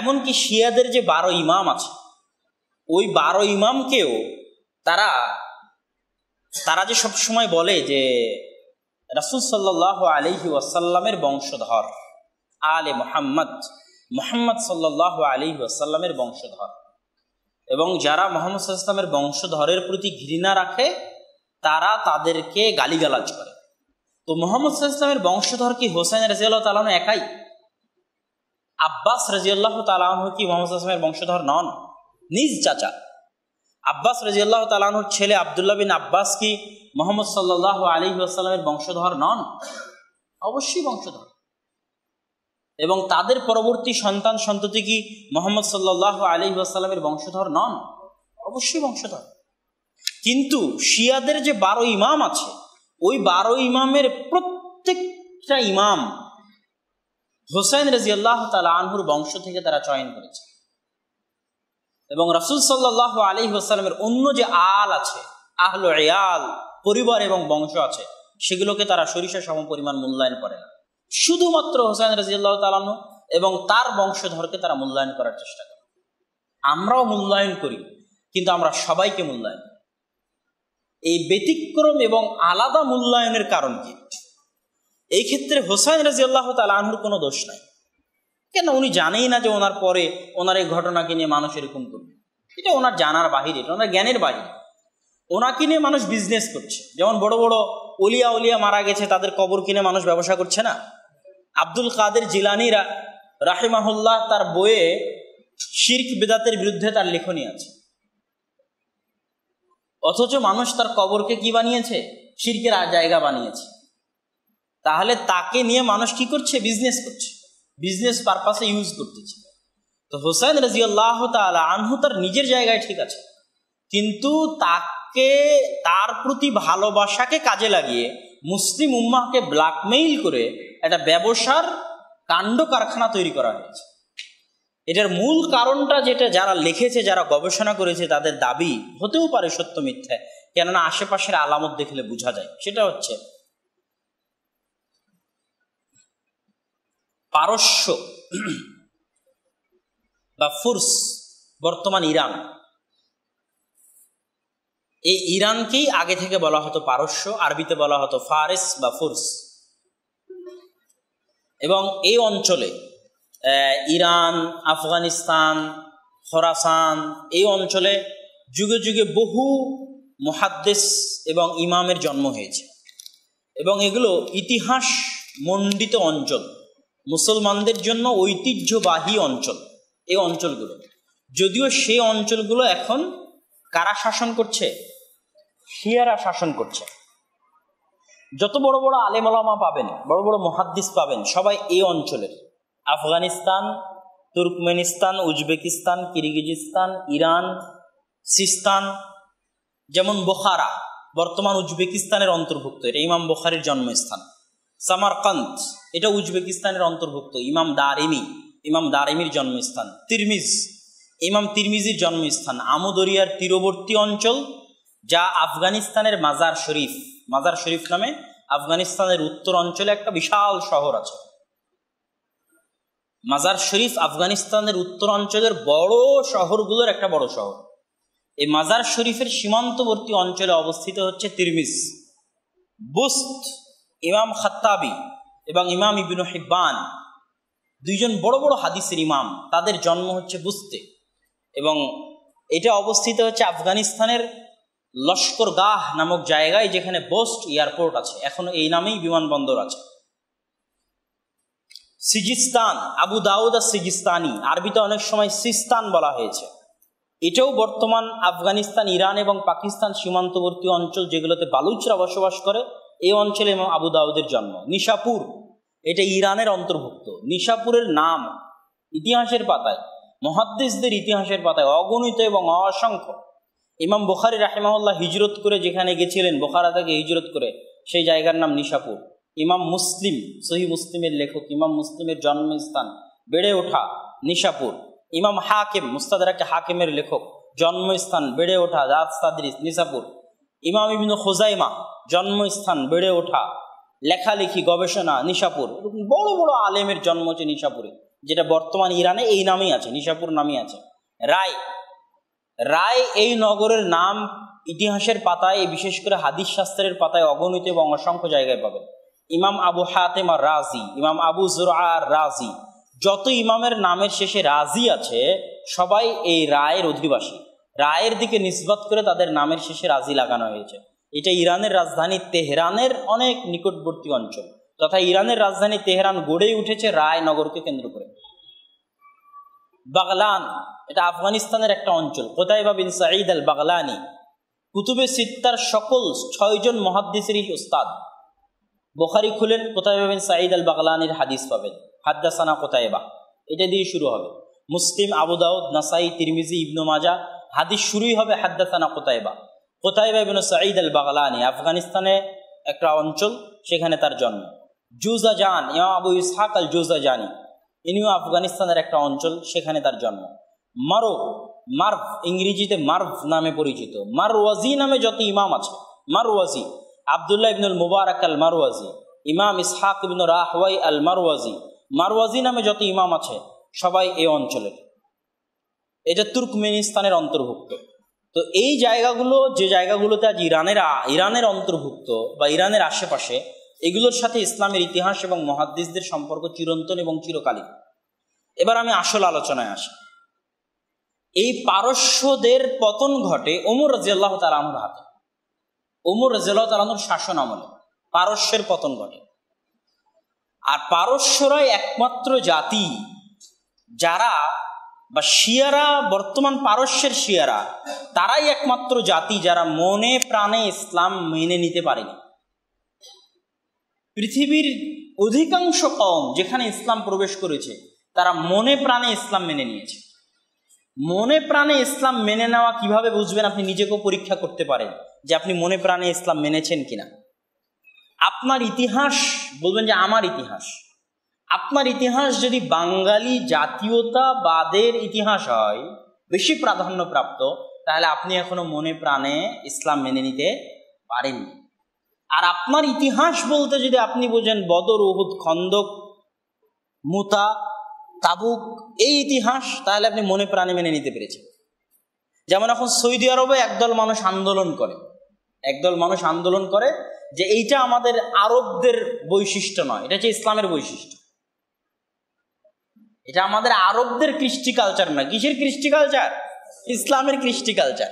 এমনকি শিয়াদের যে 12 ইমাম আছে, ওই 12 ইমামকেও তারা যে সবসময় বলে যে রাসূল সাল্লাল্লাহু আলাইহি ওয়াসাল্লামের বংশধর, আলে মুহাম্মদ সাল্লাল্লাহু আলাইহি ওয়াসাল্লামের বংশধর, এবং যারা মুহাম্মদ সাল্লাল্লাহু আলাইহি ওয়াসাল্লামের বংশধরের প্রতি ঘৃণা রাখে তারা তাদেরকে গালিগালাজ করে। তো মুহাম্মদ সাল্লাল্লাহু আলাইহি ওয়াসাল্লামের বংশধর কি হোসেন রাদিয়াল্লাহু তাআলা আনহু একাই? আব্বাস রাদিয়াল্লাহু তাআলা আনহু কি মুহাম্মদ সাল্লাল্লাহু আলাইহি ওয়াসাল্লামের বংশধর নন? নিজ চাচা আব্বাস রাদিয়াল্লাহু তাআলা আনহুর ছেলে আব্দুল্লাহ বিন আব্বাস কি মুহাম্মদ সাল্লাল্লাহু আলাইহি ওয়াসাল্লামের বংশধর নন? অবশ্যই বংশধর। এবং তাদের পরবর্তী সন্তান সন্ততি কি মুহাম্মদ সাল্লাল্লাহু আলাইহি ওয়াসাল্লামের বংশধর নন? অবশ্যই বংশধর। কিন্তু শিয়াদের যে 12 ইমাম আছে, ওই 12 ইমামের প্রত্যেকটা ইমাম হুসাইন রাদিয়াল্লাহু তাআলা আনহুর বংশ থেকে তারা চয়ন করেছে। এবং রাসূল সাল্লাল্লাহু আলাইহি ওয়াসাল্লামের অন্য যে আল আছে, আহলু ইয়াল, পরিবার এবং বংশ আছে, সেগুলোকে তারা সরিষা সম পরিমাণ মূল্যায়ন করে না। শুধুমাত্র হুসাইন রাদিয়াল্লাহু তাআলা আনহু এবং তার বংশধরকে তারা মূল্যায়ন করার চেষ্টা করে। আমরাও মূল্যায়ন করি, কিন্তু আমরা সবাইকে মূল্যায়ন করি। এই ব্যতিক্রম এবং আলাদা মূল্যায়নের কারণ কি? এই ক্ষেত্রে হুসাইন রাদিয়াল্লাহু তাআলা আনহুর কোনো দোষ নাই। কেন? উনি জানেই না যে ওনার পরে ওনার এই ঘটনাকে নিয়ে মানুষ এরকম করবে। এটা ওনার জানার বাহিরে, এটা ওনার জ্ঞানের বাহিরে। ওনাকে নিয়ে মানুষ বিজনেস করছে। যেমন বড় বড় ওলিয়া মারা গেছে, তাদের কবর কিনে মানুষ ব্যবসা করছে না? আব্দুল কাদের জিলানী রাহিমাহুল্লাহ তার বইয়ে শিরক বিদআতের বিরুদ্ধে তার লেখনী আছে, অথচ মানুষ তার কবরকে কি বানিয়েছে? শিরকের জায়গা বানিয়েছে। তাহলে তাকে নিয়ে মানুষ কি করছে? বিজনেস করছে, বিজনেস পারপাসে ইউজ করতেছে। তো হুসাইন রাদিয়াল্লাহু তাআলা আনহু তার নিজের জায়গায় ঠিক আছে, কিন্তু তার প্রতি ভালোবাসাকে কাজে লাগিয়ে মুসলিম উম্মাহকে ব্ল্যাকমেইল করে একটা ব্যবসার কাণ্ড কারখানা তৈরি করা হয়েছে। এটার মূল কারণটা যেটা যারা লিখেছে, যারা গবেষণা করেছে, তাদের দাবি হতেও পারে সত্য মিথ্যা, কেননা আশেপাশের আলামত দেখলে বোঝা যায়। সেটা হচ্ছে পারস্য বা ফুরস, বর্তমান ইরান, এই ইরানকেই আগে থেকে বলা হতো পারস্য, আরবিতে বলা হতো ফারেস বা ফুরস। এবং এই অঞ্চলে ইরান, আফগানিস্তান, খোরাসান, এই অঞ্চলে যুগে যুগে বহু মুহাদ্দিস এবং ইমামের জন্ম হয়েছে। এবং এগুলো ইতিহাস মণ্ডিত অঞ্চল, মুসলমানদের জন্য ঐতিহ্যবাহী অঞ্চল। এই অঞ্চলগুলো যদিও সেই অঞ্চলগুলো এখন কারা শাসন করছে? শিয়ারা শাসন করছে। যত বড় বড় আলেম ওলামা পাবেন, বড় বড় মুহাদ্দিস পাবেন, সবাই এই অঞ্চলের। Afghanistan, Turkmenistan, Uzbekistan, Kyrgyzstan, Iran, Sistan, যেমন বোখারা বর্তমান উজবেকিস্তানের অন্তর্ভুক্ত, এটা ইমাম বুখারীর জন্মস্থান। সামারকান্দ, এটা উজবেকিস্তানের অন্তর্ভুক্ত, ইমাম দারিমির জন্মস্থান। তিরমিজ, ইমাম তিরমিজির জন্মস্থান। আমুদরিয়ার তীরবর্তী অঞ্চল, যা আফগানিস্তানের মাজার শরীফ নামে আফগানিস্তানের উত্তর অঞ্চলে একটা বিশাল শহর আছে। মাজার শরীফ আফগানিস্তানের উত্তর অঞ্চলের বড় শহরগুলোর একটা বড় শহর। এই মাজার শরীফের সীমান্তবর্তী অঞ্চলে অবস্থিত হচ্ছে তিরমিজ। বুস্ত, ইমাম খাত্তাবি এবং ইমাম ইবনে হিব্বান, দুইজন বড় বড় হাদিসের ইমাম, তাদের জন্ম হচ্ছে বুস্তে, এবং এটা অবস্থিত হচ্ছে আফগানিস্তানের লস্করগাহ নামক জায়গায়, যেখানে বোস্ট এয়ারপোর্ট আছে, এখনো এই নামেই বিমানবন্দর আছে। সিজিস্তান, আবু দাউদ আর সিজিস্তানি, আরবিতে অনেক সময় সিস্তান বলা হয়েছে, এটাও বর্তমান আফগানিস্তান, ইরান এবং পাকিস্তান সীমান্তবর্তী অঞ্চল, যেগুলোতে বালুচরা বসবাস করে, এই অঞ্চলে ইমাম আবু দাউদের জন্ম। নিশাপুর, এটা ইরানের অন্তর্ভুক্ত। নিশাপুরের নাম ইতিহাসের পাতায়, মুহাদ্দিসদের ইতিহাসের পাতায় অগণিত এবং অসংখ্য। ইমাম বুখারী রাহিমাহুল্লাহ হিজরত করে যেখানে গেছিলেন, বোখারা থেকে হিজরত করে, সেই জায়গার নাম নিশাপুর। ইমাম মুসলিম, সহিহ মুসলিমের লেখক, ইমাম মুসলিমের জন্মস্থান, বেড়ে ওঠা নিশাপুর। ইমাম হাকিম, মুস্তাদরাকে হাকিমের লেখক, জন্মস্থান, বেড়ে ওঠা দাত সাদরিস, নিশাপুর। ইমাম ইবনে খুজাইমা, জন্মস্থান, বেড়ে ওঠা, লেখালেখি, গবেষণা, নিশাপুর। বড় বড় আলেমের জন্ম হচ্ছে নিশাপুরে, যেটা বর্তমান ইরানে এই নামেই আছে, নিশাপুর নামই আছে। রায়, এই নগরের নাম ইতিহাসের পাতায়, বিশেষ করে হাদিস শাস্ত্রের পাতায় অগণিত এবং অসংখ্য জায়গায় পাবেন। ইমাম আবু হাতেম আর রাজি, ইমাম আবু জুরআ আর রাজি, যত ইমামের নামের শেষে রাজি আছে সবাই এই রায়ের অধিবাসী। রায়ের দিকে নিসবত করে তাদের নামের শেষে রাজি লাগানো হয়েছে। এটা ইরানের রাজধানী তেহরানের অনেক নিকটবর্তী অঞ্চল, তথা ইরানের রাজধানী তেহরান গড়েই উঠেছে রায় নগরকে কেন্দ্র করে। বাগলান, এটা আফগানিস্তানের একটা অঞ্চল। কুতাইবা বিন সাঈদ আল বাগলানি, কুতুবে সিত্তার সকল 6 জন মুহাদ্দিসেরই উস্তাদ। বুখারী খুলেন, কুতাইবা বিন সাঈদ আল বাগলানির হাদিস পাবেন, হাদ্দাসানা কুতাইবা, এটা দিয়ে শুরু হবে। মুসলিম, আবু দাউদ, নাসাই, তিরমিজি, ইবনে মাজাহ, হাদিস শুরুই হবে হাদ্দাসানা কুতাইবা। কুতাইবা ইবনে সাঈদ আল বাগলানি আফগানিস্তানে একটা অঞ্চল, সেখানে তার জন্ম। জুজাজান, ইমাম আবু ইসহাক আল জুজাজানি, ইনিও আফগানিস্তানের একটা অঞ্চল, সেখানে তার জন্ম। মারভ, ইংরেজিতে মারভ নামে পরিচিত। মারওয়াজি নামে যত ইমাম আছে, মারওয়াজি, আবদুল্লাহ ইবনুল মুবারক আল মারওয়াজি, ইমাম ইসহাক ইবনে রাহওয়াই আল মারওয়াজি নামে যত ইমাম আছে সবাই এই অঞ্চলের। এটা তুর্কমেনিস্তানের অন্তর্ভুক্ত। তো এই জায়গাগুলো, যে জায়গাগুলোতে আজ ইরানের অন্তর্ভুক্ত বা ইরানের আশেপাশে, এগুলোর সাথে ইসলামের ইতিহাস এবং মুহাদ্দিসদের সম্পর্ক চিরন্তন এবং চিরকালীন। এবার আমি আসল আলোচনায় আসি। এই পারস্যদের পতন ঘটে ওমর রাদিয়াল্লাহু তাআলা আনহুর হাতে। ওমর রাদিয়াল্লাহু তাআলা আনহুর শাসন আমলে পারস্যের পতন ঘটে। আর পারস্যরাই একমাত্র জাতি যারা, বা শিয়ারা, বর্তমান পারস্যের শিয়ারা, তারাই একমাত্র জাতি যারা মনে প্রাণে ইসলাম মেনে নিতে পারেনি। পৃথিবীর অধিকাংশ কওম যেখানে ইসলাম প্রবেশ করেছে, তারা মনে প্রাণে ইসলাম মেনে নিয়েছে। মনে প্রাণে ইসলাম মেনে নেওয়া কিভাবে বুঝবেন? আপনি নিজেকেও পরীক্ষা করতে পারেন যে আপনি মনে প্রাণে ইসলাম মেনেছেন কিনা। আপনার ইতিহাস, বলবেন যে আমার ইতিহাস, আপনার ইতিহাস যদি বাঙালি জাতীয়তাবাদের ইতিহাস হয়, বেশি প্রাধান্যপ্রাপ্ত, তাহলে আপনি এখনো মনে প্রাণে ইসলাম মেনে নিতে পারেননি। আর আপনার ইতিহাস বলতে যদি আপনি বোঝেন বদর, উহুদ, খন্দক, মুতা, তাবুক, এই ইতিহাস, তাহলে আপনি মনে প্রাণে মেনে নিতে পেরেছেন। যেমন এখন সৌদি আরবে একদল মানুষ আন্দোলন করে যে এইটা আমাদের আরবদের বৈশিষ্ট্য নয়, এটা হচ্ছে ইসলামের বৈশিষ্ট্য। এটা আমাদের আরবদের কৃষ্টি কালচার নয়। কিসের কৃষ্টি কালচার? ইসলামের কৃষ্টি কালচার।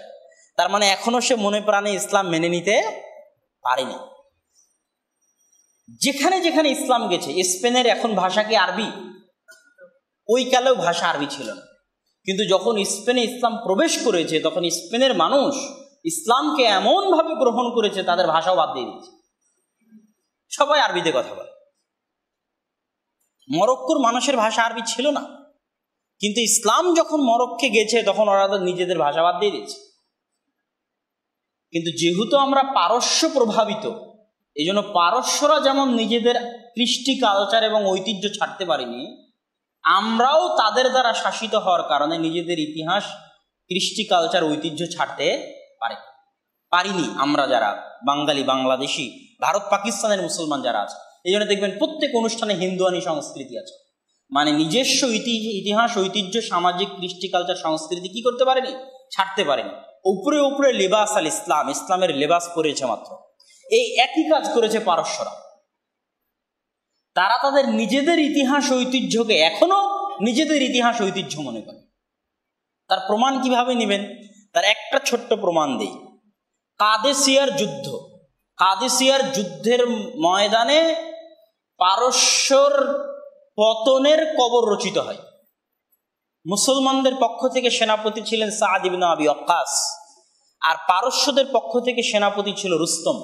তার মানে এখনো সে মনে প্রাণে ইসলাম মেনে নিতে পারেনি। যেখানে যেখানে ইসলাম গেছে, স্পেনের এখন ভাষা কি আরবি? ওই কালেও ভাষা আরবি ছিল না। কিন্তু যখন স্পেনে ইসলাম প্রবেশ করেছে তখন স্পেনের মানুষ ইসলামকে এমনভাবে গ্রহণ করেছে তাদের ভাষাও বাদ দিয়ে দিয়েছে, সবাই আরবিতে কথা বলে। মরক্কোর মানুষের ভাষা আরবি ছিল না, কিন্তু ইসলাম যখন মরক্কে গেছে তখন ওরা তো নিজেদের ভাষা বাদ দিয়ে দিয়েছে। কিন্তু যেহেতু আমরা পারস্য প্রভাবিত, এই জন্য পারস্যরা যেমন নিজেদের কৃষ্টি কালচার এবং ঐতিহ্য ছাড়তে পারেনি, আমরাও তাদের দ্বারা শাসিত হওয়ার কারণে নিজেদের ইতিহাস, কৃষ্টি কালচার, ঐতিহ্য ছাড়তে পারিনি। আমরা যারা বাঙালি, বাংলাদেশি, ভারত পাকিস্তানের মুসলমান যারা আছে, এই জন্য দেখবেন প্রত্যেক অনুষ্ঠানে হিন্দুয়ানি সংস্কৃতি আছে, মানে নিজস্ব ইতিহাস, ঐতিহ্য, সামাজিক, কৃষ্টি কালচার, সংস্কৃতি কি করতে পারেনি, ছাড়তে পারেনি। উপরে উপরে লেবাস আল ইসলাম, ইসলামের লেবাস পরেছে মাত্র। এই একই কাজ করেছে পারস্যরা। তারা তাদের নিজেদের ইতিহাস ঐতিহ্যকে এখনো নিজেদের ইতিহাস ঐতিহ্য মনে করে। তার প্রমাণ কিভাবে নেবেন? তার একটা ছোট্ট প্রমাণ দেই। কাদেসিয়ার যুদ্ধ, কাদেসিয়ার যুদ্ধের ময়দানে পারস্যর পতনের কবর রচিত হয়। মুসলমানদের পক্ষ থেকে সেনাপতি ছিলেন সাদ ইবনে আবি ওয়াক্কাস, আর পারস্যদের পক্ষ থেকে সেনাপতি ছিল রুস্তম।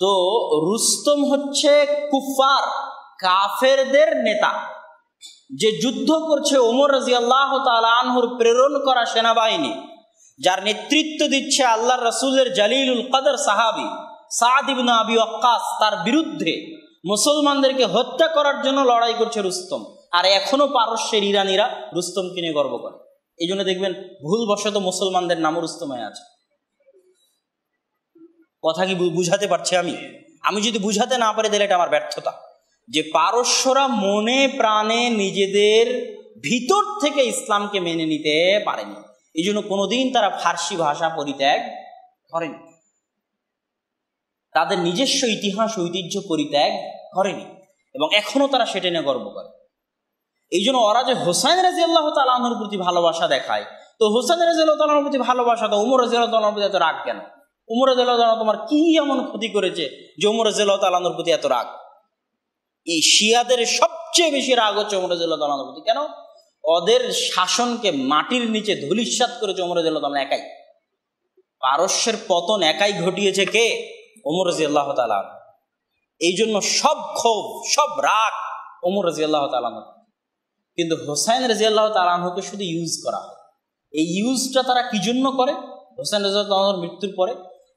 তো রুস্তম হচ্ছে কুফার, কাফেরদের নেতা, যে যুদ্ধ করছে ওমর রাদিয়াল্লাহু তাআলা আনহুর প্রেরণ করা সেনাবাহিনী, যার নেতৃত্ব দিচ্ছে আল্লাহর রাসূলের জালিলুল কদর সাহাবী সাদ ইবনে আবি ওয়াক্কাস, তার বিরুদ্ধে মুসলমানদেরকে হত্যা করার জন্য লড়াই করছে রুস্তম। আর এখনো পারস্যের ইরানিরা রুস্তমকে নিয়ে গর্ব করে। এই জন্য দেখবেন ভুলবশত মুসলমানদের নামও রুস্তম হয়ে আছে। কথা কি বুঝাতে পারছি আমি যদি বুঝাতে না পারি তাহলে এটা আমার ব্যর্থতা। যে পারস্যরা মনে প্রাণে নিজেদের ভিতর থেকে ইসলামকে মেনে নিতে পারেনি, এই জন্য কোনোদিন তারা ফার্সি ভাষা পরিত্যাগ করেনি, তাদের নিজস্ব ইতিহাস ঐতিহ্য পরিত্যাগ করেনি, এবং এখনো তারা সেটা নিয়ে গর্ব করে। এই জন্য ওরা যে হোসাইন রাদিয়াল্লাহু তাআলা আনহুর প্রতি ভালোবাসা দেখায়, তো হোসাইন রাদিয়াল্লাহু তাআলা আনহুর প্রতি ভালোবাসা তো উমর রাদিয়াল্লাহু তাআলা আনহুর প্রতি এত রাগ কেন? উমর রাদিয়াল্লাহু তাআলা তোমার কি এমন ক্ষতি করেছে যে উমর রাদিয়াল্লাহু তাআলা আনহুর প্রতি এত রাগ? এই শিয়াদের সবচেয়ে বেশি রাগ হচ্ছে উমর রাদিয়াল্লাহু তাআলা আনহুর প্রতি। কেন? ওদের শাসনকে মাটির নিচে ধূলিসাৎ করেছে উমর রাদিয়াল্লাহু তাআলা একাই। পারস্যের পতন একাই ঘটিয়েছে কে? উমর রাদিয়াল্লাহু তাআলা। এই জন্য সব ক্ষোভ, সব রাগ উমর রাদিয়াল্লাহু তাআলা। কিন্তু হোসাইন রাদিয়াল্লাহু তাআলা আনহুকে শুধু ইউজ করা হয়। এই ইউজটা তারা কি জন্য করে? হোসাইন রাদিয়াল্লাহু তাআলা আনহুর মৃত্যুর পরে,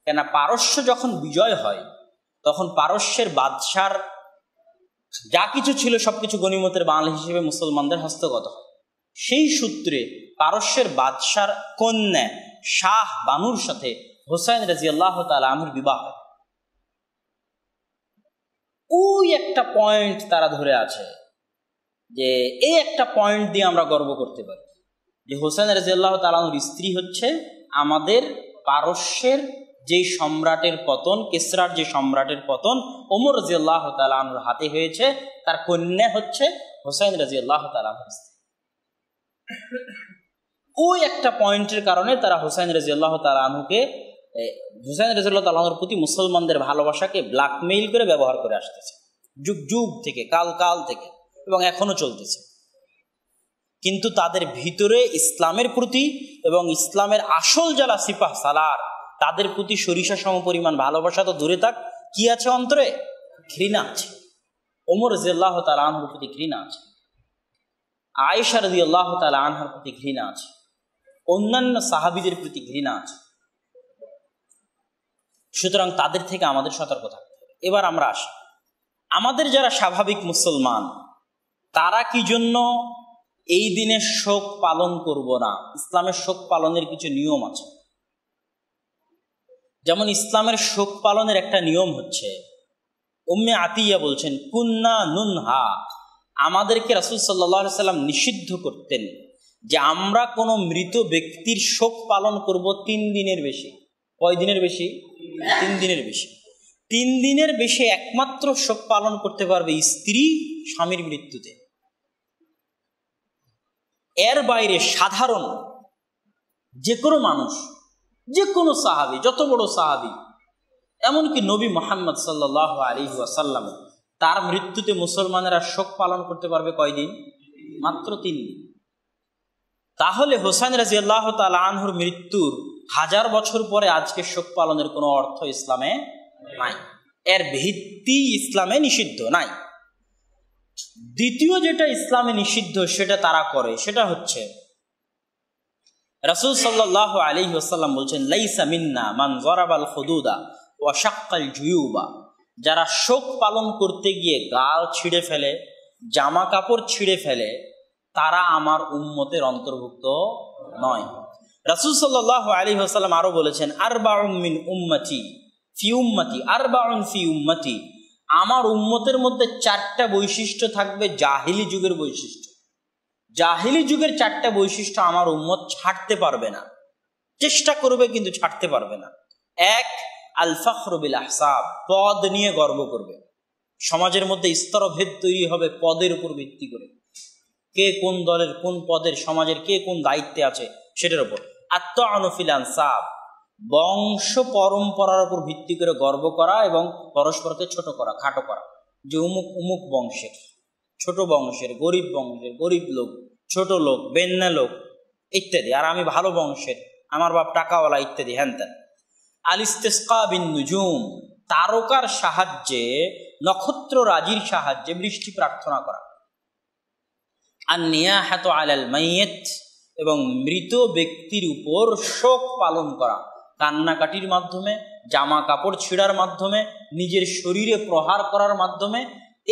কেন পারস্য যখন বিজয় হয় তখন পারস্যের বাদশার যা কিছু ছিল সবকিছু গনিমতের মাল হিসেবে মুসলমানদের হস্তগত হয়। সেই সূত্রে পারস্যের বাদশার কন্যা শাহ বানুর সাথে হোসাইন রাদিয়াল্লাহু তাআলা আনহুর বিবাহ হয়। ওই একটা পয়েন্ট তারা ধরে আছে, যে এই একটা পয়েন্ট দিয়ে আমরা গর্ব করতে পারি যে হোসেন রাদিয়াল্লাহু তাআলা আনহুর স্ত্রী হচ্ছে আমাদের পারস্যের যেই সম্রাটের পতন, কিসরার যে সম্রাটের পতন ওমর রাদিয়াল্লাহু তাআলা আনহুর হাতে হয়েছে, তার কন্যা হচ্ছে হোসেন রাদিয়াল্লাহু তাআলা আনহুর স্ত্রী। ওই একটা পয়েন্টের কারণে তারা হোসেন রাদিয়াল্লাহু তাআলা আনহুকে, হোসেন রাদিয়াল্লাহু তাআলা আনহুর প্রতি মুসলমানদের ভালোবাসাকে ব্ল্যাকমেইল করে ব্যবহার করে আসতেছে, যুগ যুগ থেকে, কাল কাল থেকে, এবং এখনো চলতেছে। কিন্তু তাদের ভিতরে ইসলামের প্রতি এবং ইসলামের আসল যারা সিপাহ সালার, তাদের প্রতি সরিষা সম পরিমাণ ভালোবাসা তো দূরে থাক, কি আছে অন্তরে? ঘৃণা আছে। ওমর রাদিয়াল্লাহু তাআলা আনহুর প্রতি ঘৃণা আছে, আয়েশা রাদিয়াল্লাহু তাআলা আনহার প্রতি ঘৃণা আছে, অন্যান্য সাহাবীদের প্রতি ঘৃণা আছে। সুতরাং তাদের থেকে আমাদের সতর্ক থাকতে হবে। এবার আমরা আসি, আমাদের যারা স্বাভাবিক মুসলমান, তারা কি জন্য এই দিনে শোক পালন করব না? ইসলামের শোক পালনের কিছু নিয়ম আছে। যেমন ইসলামের শোক পালনের একটা নিয়ম হচ্ছে, উম্মে আতিয়া বলছেন, কুন্না নুনহা, আমাদেরকে রাসূল সাল্লাল্লাহু আলাইহি সাল্লাম নিষিদ্ধ করতেন যে আমরা কোনো মৃত ব্যক্তির শোক পালন করব 3 দিনের বেশি। কয় দিনের বেশি? 3 দিনের বেশি। 3 দিনের বেশি একমাত্র শোক পালন করতে পারবে স্ত্রী স্বামীর মৃত্যুতে। এর বাইরে সাধারণ যে কোনো মানুষ, যে কোনো সাহাবী, যত বড় সাহাবী, এমনকি নবী মুহাম্মদ সাল্লাল্লাহু আলাইহি ওয়াসাল্লাম, তার মৃত্যুতে মুসলমানেরা শোক পালন করতে পারবে কয়দিন? মাত্র 3 দিন। তাহলে হোসাইন রাদিয়াল্লাহু তাআলা আনহুর মৃত্যুর 1000 বছর পরে আজকে শোক পালনের কোনো অর্থ ইসলামে নাই, এর ভিত্তি ইসলামে নিষিদ্ধ নাই। দ্বিতীয় যেটা ইসলামে নিষিদ্ধ সেটা তারা করে, সেটা হচ্ছে রাসূল সাল্লাল্লাহু আলাইহি ওয়াসাল্লাম বলছেন, লাইসা মিন্না মান যারাবাল হুদুদা ওয়া শাক্কাল জুয়ুবা, যারা শোক পালন করতে গিয়ে গাল ছিঁড়ে ফেলে, জামা কাপড় ছিঁড়ে ফেলে, তারা আমার উম্মতের অন্তর্ভুক্ত নয়। রাসূল সাল্লাল্লাহু আলাইহি ওয়াসাল্লাম আরো বলেছেন, আরবাউন মিন উম্মতি ফি উম্মতি আরবাউন ফি উম্মতি, আমার উম্মতের মধ্যে 4টা বৈশিষ্ট্য থাকবে জাহিলি যুগের বৈশিষ্ট্য। জাহিলি যুগের 4টা বৈশিষ্ট্য আমার উম্মত ছাড়তে পারবে না, চেষ্টা করবে কিন্তু ছাড়তে পারবে না। 1, আল ফখরু বিল আহসাব, পদ নিয়ে গর্ব করবে। সমাজের মধ্যে স্তরভেদ তৈরি হবে পদের উপর ভিত্তি করে, কে কোন দলের কোন পদের, সমাজের কে কোন দায়িত্বে আছে সেটার উপর। আত-তা'নু ফিল আনসাব, বংশ পরম্পরার উপর ভিত্তি করে গর্ব করা এবং পরস্পরকে ছোট করা, খাটো করা, যে উমুক উমুক বংশের, ছোট বংশের, গরিব লোক, ছোট লোক, বেন্না লোক ইত্যাদি, আর আমি ভালো বংশের, আমার বাপ টাকাওয়ালা ইত্যাদি, হ্যান ত্যান। আল ইস্তিসকা বিন নুজুম, তারকার সাহায্যে, নক্ষত্র রাজির সাহায্যে বৃষ্টি প্রার্থনা করা। আন নিয়াহাতু আলাল মাইয়িত, এবং মৃত ব্যক্তির উপর শোক পালন করা, কান্নাকাটির মাধ্যমে, জামা কাপড় ছিঁড়ার মাধ্যমে, নিজের শরীরে প্রহার করার মাধ্যমে।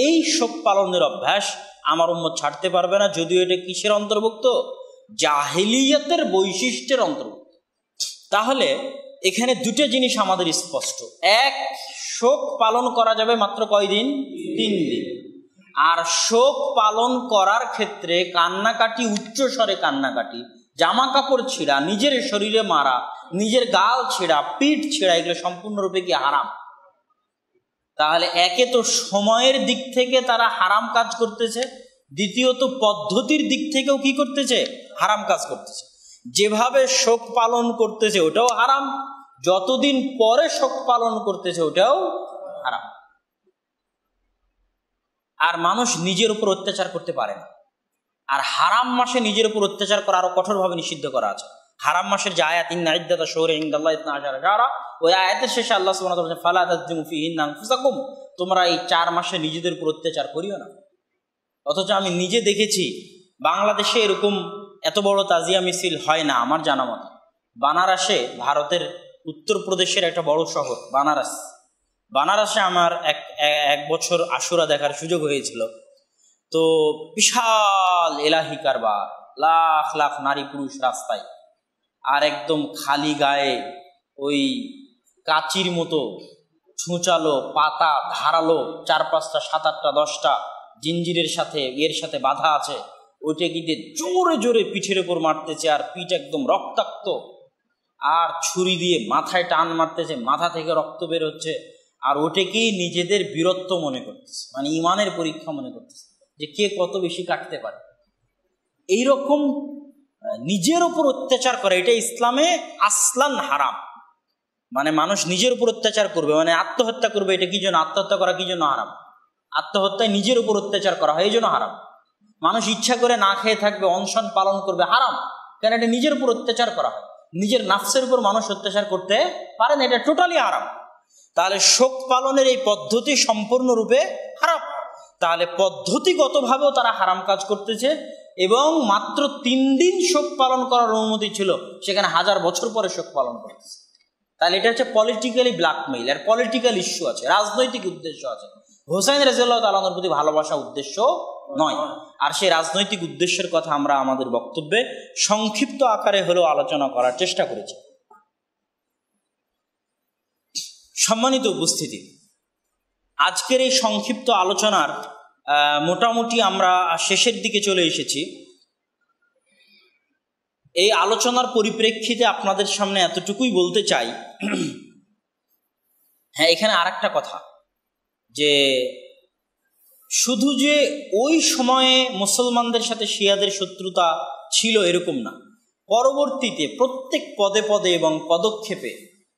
এই শোক পালনের অভ্যাস আমার উম্মত ছাড়তে পারবে না, যদিও এটা কিসের অন্তর্ভুক্ত? জাহিলিয়াতের বৈশিষ্ট্যের অন্তর্ভুক্ত। তাহলে এখানে 2টা জিনিস আমাদের স্পষ্ট। 1, শোক পালন করা যাবে মাত্র কয়দিন? 3 দিন। আর শোক পালন করার ক্ষেত্রে কান্নাকাটি, উচ্চস্বরে কান্নাকাটি, জামা কাপড় ছিঁড়া, নিজের শরীরে মারা, নিজের গাল ছেঁড়া, পিঠ ছেঁড়া, এগুলো সম্পূর্ণরূপে কি হারাম? তাহলে একে তো সময়ের দিক থেকে তারা হারাম কাজ করতেছে, দ্বিতীয়ত পদ্ধতির দিক থেকেও কি করতেছে? হারাম কাজ করতেছে। যেভাবে শোক পালন করতেছে ওটাও হারাম, যতদিন পরে শোক পালন করতেছে ওটাও হারাম। আর মানুষ নিজের উপর অত্যাচার করতে পারে না। আর হারাম মাসে নিজের উপর অত্যাচার করা আরো কঠোরভাবে নিষিদ্ধ করা আছে। হারাম মাসের যে আয়াত, ইন্না ইদ্দাতা শুহুরি ইনদাল্লাহি 12 শাহরা, ওই আয়াতের শেষে আল্লাহ সুবহানাহু ওয়া তাআলা বলেছেন, ফালা তাযলিমু ফীহিন্না আনফুসাকুম, তোমরা এই 4 মাসে নিজেদের উপর অত্যাচার করিও না। অথচ আমি নিজে দেখেছি বাংলাদেশে এরকম এত বড় তাজিয়া মিছিল হয় না আমার জানা মতে। বানারসে, ভারতের উত্তরপ্রদেশের একটা বড় শহর বানারসে আমার এক বছর আশুরা দেখার সুযোগ হয়েছিল। তো বিশাল এলাহি কারবার, লাখ লাখ নারী পুরুষ রাস্তায়, আর একদম খালি গায়ে ওই কাচির মতো ছুঁচালো পাতা, ধারালো 4-5টা 7-8টা 10টা জিঞ্জিরের সাথে এর সাথে বাঁধা আছে, ওইটা গিয়ে জোরে জোরে পিঠের উপর মারতেছে, আর পিঠ একদম রক্তাক্ত, আর ছুরি দিয়ে মাথায় টান মারতেছে, মাথা থেকে রক্ত বের হচ্ছে, আর ওটাকেই নিজেদের বীরত্ব মনে করতেছে, মানে ইমানের পরীক্ষা মনে করতেছে যে কে কত বেশি কাটতে পারে। এইরকম নিজের উপর অত্যাচার করে, এটা ইসলামে আসলান হারাম। মানে মানুষ নিজের উপর অত্যাচার করবে, মানে আত্মহত্যা করবে, এটা কি জন্য? আত্মহত্যা করা কি জন্য হারাম? আত্মহত্যায় নিজের উপর অত্যাচার করা হয়, এই জন্য হারাম। মানুষ ইচ্ছা করে না খেয়ে থাকবে, অনশন পালন করবে, হারাম। কেন? এটা নিজের উপর অত্যাচার করা হয়। নিজের নাফসের উপর মানুষ অত্যাচার করতে পারে না, এটা টোটালি হারাম। তাহলে শোক পালনের এই পদ্ধতি সম্পূর্ণরূপে হারাম। তাহলে পদ্ধতিগতভাবেও তারা হারাম কাজ করতেছে, এবং মাত্র 3 দিন শোক পালন করার অনুমতি ছিল, সেখানে 1000 বছর পরে শোক পালন করতেছে। তাহলে এটা হচ্ছে পলিটিক্যালি ব্ল্যাকমেইল, আর পলিটিক্যাল ইস্যু আছে, রাজনৈতিক উদ্দেশ্য আছে। হোসাইন রাদিয়াল্লাহু তাআলা আনহুর প্রতি ভালোবাসা উদ্দেশ্য নয়। আর সেই রাজনৈতিক উদ্দেশ্যের কথা আমরা আমাদের বক্তব্যে সংক্ষিপ্ত আকারে হলেও আলোচনা করার চেষ্টা করেছি। সম্মানিত উপস্থিতি, আজকের এই সংক্ষিপ্ত আলোচনার মোটামুটি আমরা শেষের দিকে চলে এসেছি। এই আলোচনার পরিপ্রেক্ষিতে আপনাদের সামনে এতটুকুই বলতে চাই, হ্যাঁ, এখানে আরেকটা কথা, যে শুধু যে ওই সময়ে মুসলমানদের সাথে শিয়াদের শত্রুতা ছিল এরকম না, পরবর্তীতে প্রত্যেক পদে পদে এবং পদক্ষেপে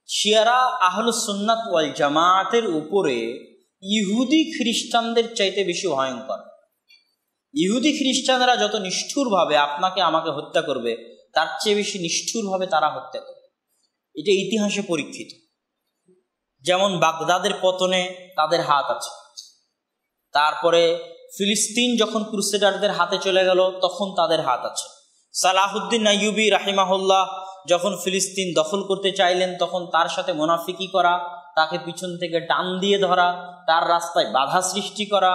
শিয়ারা আহলুস সুন্নাত ওয়াল জামায়াতের উপরে ইহুদি খ্রিস্টানদের চাইতে বেশি ভয়ঙ্কর। ইহুদি খ্রিস্টানরা যত নিষ্ঠুরভাবে আপনাকে আমাকে হত্যা করবে, তার চেয়ে বেশি নিষ্ঠুরভাবে তারা হত্যা করবে। এটা ইতিহাসে পরীক্ষিত। যেমন বাগদাদের পতনে তাদের হাত আছে, তারপরে ফিলিস্তিন যখন ক্রুসেডারদের হাতে চলে গেল তখন তাদের হাত আছে। সালাহুদ্দিন আইয়ুবী রাহিমাহুল্লাহ যখন ফিলিস্তিন দখল করতে চাইলেন তখন তার সাথে মুনাফিকি করা, তাকে পিছন থেকে টান দিয়ে ধরা, তার রাস্তায় বাধা সৃষ্টি করা,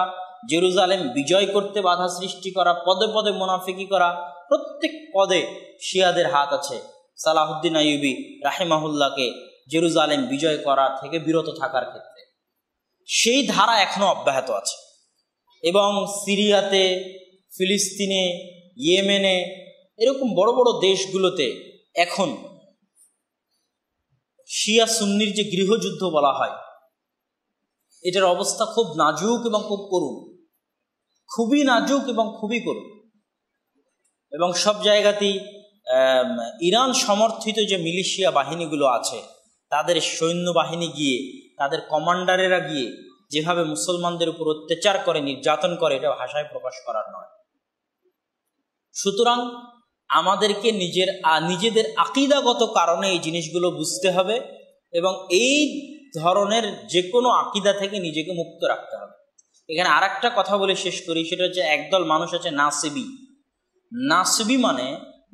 জেরুজালেম বিজয় করতে বাধা সৃষ্টি করা, পদে পদে মুনাফিকি করা, প্রত্যেক পদে শিয়াদের হাত আছে। সালাহুদ্দিন আইয়ুবী রাহিমাহুল্লাহকে জেরুজালেম বিজয় করা থেকে বিরত থাকার ক্ষেত্রে সেই ধারা এখনো অব্যাহত আছে। এবং সিরিয়াতে, ফিলিস্তিনে, ইয়েমেনে, এরকম বড় বড় দেশগুলোতে এখন শিয়া সুন্নির যে গৃহযুদ্ধ বলা হয়, এটার অবস্থা খুব নাজুক এবং খুব করুণ, খুবই নাজুক এবং খুবই করুণ। এবং সব জায়গাতেই ইরান সমর্থিত যে মিলিশিয়া বাহিনীগুলো আছে, তাদের সৈন্যবাহিনী গিয়ে, তাদের কমান্ডারেরা গিয়ে যেভাবে মুসলমানদের উপর অত্যাচার করে, নির্যাতন করে, এটা ভাষায় প্রকাশ করার নয়। সুতরাং আমাদেরকে নিজেদের আকীদাগত কারণে এই জিনিসগুলো বুঝতে হবে এবং এই ধরনের যে কোনো আকীদা থেকে নিজেকে মুক্ত রাখতে হবে। এখানে আর একটা কথা বলে শেষ করি, সেটা হচ্ছে একদল মানুষ আছে নাসিবি। নাসিবি মানে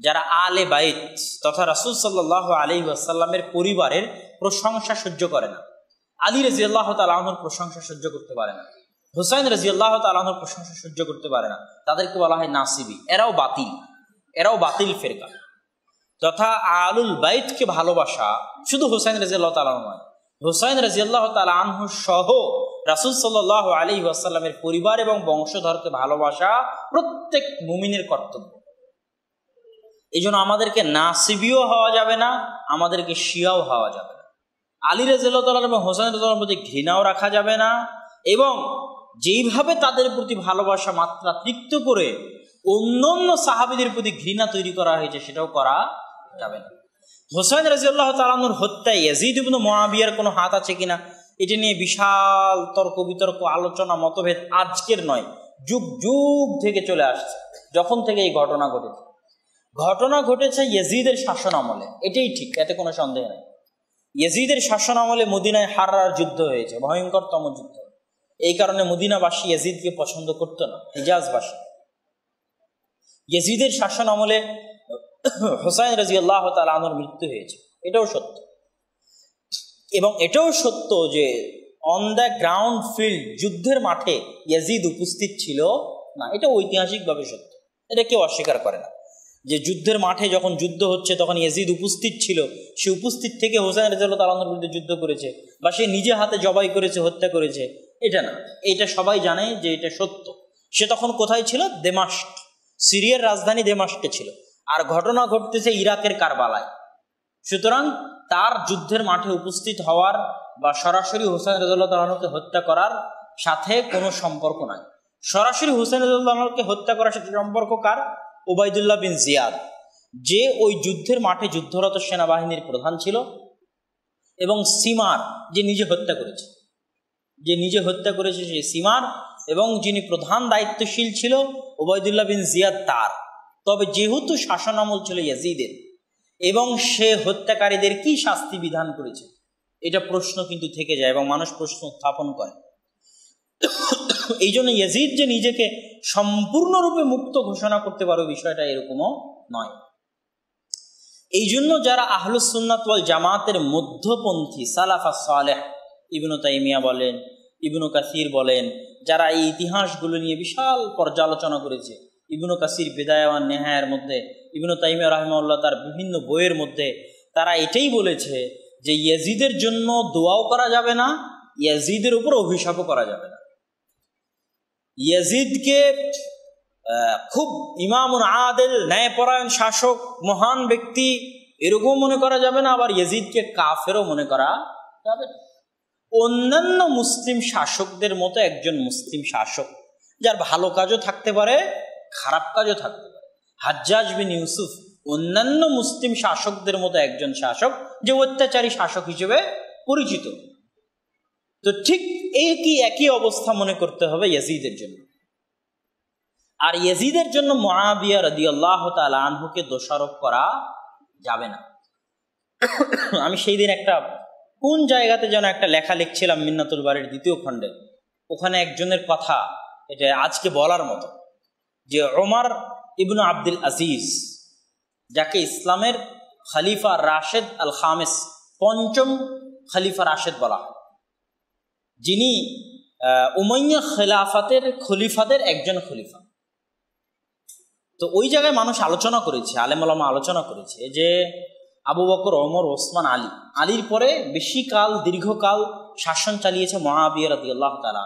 যারা আলে বাইত তথা রাসূল সাল্লাল্লাহু আলাইহি ওয়াসাল্লামের পরিবারের প্রশংসা সহ্য করে না। আলী রাদিয়াল্লাহু তাআলা আনহুর প্রশংসা সহ্য করতে পারে না, হুসাইন রাদিয়াল্লাহু তাআলা আনহুর প্রশংসা সহ্য করতে পারে না, তাদেরকে বলা হয় নাসিবি। এরাও বাতিল ফিরকা। তথা আলুল বাইতকে ভালোবাসা শুধু হুসাইন রাদিয়াল্লাহু তাআলা আনহু নয়, হুসাইন রাদিয়াল্লাহু তাআলা আনহু সহ রাসূল সাল্লাল্লাহু আলাইহি ওয়াসাল্লামের পরিবার এবং বংশধরকে ভালোবাসা প্রত্যেক মুমিনের কর্তব্য। এই জন্য আমাদেরকে নাসিবিও হওয়া যাবে না, আমাদেরকে শিয়াও হওয়া যাবে না। আলী রাদিয়াল্লাহু তাআলা এবং হুসাইন রাদিয়াল্লাহু তাআলার প্রতি ঘৃণাও রাখা যাবে না, এবং যেইভাবে তাদের প্রতি ভালোবাসা মাত্রাতিরিক্ত করে অন্যান্য সাহাবীদের প্রতি ঘৃণা তৈরি করা হয়েছে সেটাও করা যাবে না। হুসাইন রাদিয়াল্লাহু তাআলা আনহুর হত্যায় ইয়াজিদ ইবনে মুআবিয়ার কোনো হাত আছে কিনা, এটা নিয়ে বিশাল তর্ক বিতর্ক, আলোচনা, মতভেদ আজকের নয়, যুগ যুগ থেকে চলে আসছে। যখন থেকে এই ঘটনা ঘটেছে ইয়াজিদের শাসন আমলে, এটাই ঠিক, এতে কোনো সন্দেহ নেই। ইয়াজিদের শাসন আমলে মদিনায় হাররার যুদ্ধ হয়েছে, ভয়ঙ্করতম যুদ্ধ। এই কারণে মদিনাবাসী ইয়াজিদকে পছন্দ করতো না, হিজাজবাসী। ইয়াজিদের শাসন আমলে হুসাইন রাদিয়াল্লাহু তাআলা আনহুর মৃত্যু হয়েছে, এটাও সত্য। এবং এটাও সত্য যে অন দ্য গ্রাউন্ড ফিল্ড, যুদ্ধের মাঠে ইয়াজিদ উপস্থিত ছিল না, এটা ঐতিহাসিকভাবে সত্য, এটা কেউ অস্বীকার করে না। যে যুদ্ধের মাঠে যখন যুদ্ধ হচ্ছে তখন ইয়াজিদ উপস্থিত ছিল, সে উপস্থিত থেকে হুসাইন রাদিয়াল্লাহু তাআলার বিরুদ্ধে যুদ্ধ করেছে বা সে নিজে হাতে জবাই করেছে, হত্যা করেছে, এটা না। এটা সবাই জানে যে এটা সত্য। সে তখন কোথায় ছিল? দেমাস্ক, সিরিয়ার রাজধানী দেমাস্কে ছিল, আর ঘটনা ঘটতেছে ইরাকের কারবালায়। সুতরাং তার যুদ্ধের মাঠে উপস্থিত হওয়ার বা সরাসরি হুসাইন রাদিয়াল্লাহু তাআলাকে হত্যা করার সাথে কোনো সম্পর্ক নাই। সরাসরি হুসাইন রাদিয়াল্লাহু তাআলাকে হত্যা করার সাথে সম্পর্ক কার? উবাইদুল্লাহ বিন জিয়াদ, যে ওই যুদ্ধের মাঠে যুদ্ধরত সেনাবাহিনীর প্রধান ছিল, এবং সিমার, যে নিজে হত্যা করেছে সেই সিমার, এবং যিনি প্রধান দায়িত্বশীল ছিল উবাইদুল্লাহ বিন জিয়াদ তার। তবে যেহেতু শাসন আমল ছিল ইয়াজিদের এবং সে হত্যাকারীদের কি শাস্তি বিধান করেছে, এটা প্রশ্ন কিন্তু থেকে যায় এবং মানুষ প্রশ্ন উত্থাপন করে। এই জন্য ইয়াজিদ যে নিজেকে সম্পূর্ণরূপে মুক্ত ঘোষণা করতে পারবে বিষয়টা এরকমও নয়। এই জন্য যারা আহলুস সুন্নাত ওয়াল জামাতের মধ্যপন্থী সালাফা সালেহ, ইবনু তাইমিয়া বলেন, ইবনু কাসির বলেন, যারা এই ইতিহাসগুলো নিয়ে বিশাল পর্যালোচনা করেছে, ইবনু কাসির বিদায়া ওয়ান নেহায়ার মধ্যে, ইবনু তাইমিয়া রাহিমাহুল্লাহ তার বিভিন্ন বইয়ের মধ্যে, তারা এটাই বলেছে যে ইয়াজিদের জন্য দোয়াও করা যাবে না, ইয়াজিদের উপর অভিশাপও করা যাবে না। ইয়াজিদকে খুব ইমামুন আদিল, ন্যায়পরায়ণ শাসক, মহান ব্যক্তি এরকম মনে করা যাবে না, আবার ইয়াজিদকে কাফেরও মনে করা যাবে না। অন্যান্য মুসলিম শাসকদের মতো একজন মুসলিম শাসক, যার ভালো কাজও থাকতে পারে, খারাপ কাজও থাকতে পারে। হাজ্জাজ বিন ইউসুফ অন্যান্য মুসলিম শাসকদের মতো একজন শাসক, যে অত্যাচারী শাসক হিসেবে পরিচিত। তো ঠিক একই অবস্থা মনে করতে হবে ইয়াজিদের জন্য। আর ইয়াজিদের জন্য মুআবিয়া রাদিয়াল্লাহু তাআলা আনহুকে দোষারোপ করা যাবে না। আমি সেই দিন একটা কোন জায়গাতে যেন একটা লেখা লিখছিলাম মিন্নাতুল বাড়ির 2য় খণ্ডে, ওখানে একজনের কথা এটা আজকে বলার মতো, যে ওমর ইবনে আব্দুল আজিজ, যাকে ইসলামের খলিফা রাশেদ আল খামেস, 5ম খলিফা রাশেদ বলা হয়, যিনি উমাইয়া খেলাফাতের খলিফাদের একজন খলিফা। তো ওই জায়গায় মানুষ আলোচনা করেছে, আলেম ওলামা আলোচনা করেছে যে আবু বকর, ওমর, ওসমান, আলীর পরে দীর্ঘকাল শাসন চালিয়েছে মুআবিয়া রাদিয়াল্লাহু তাআলা,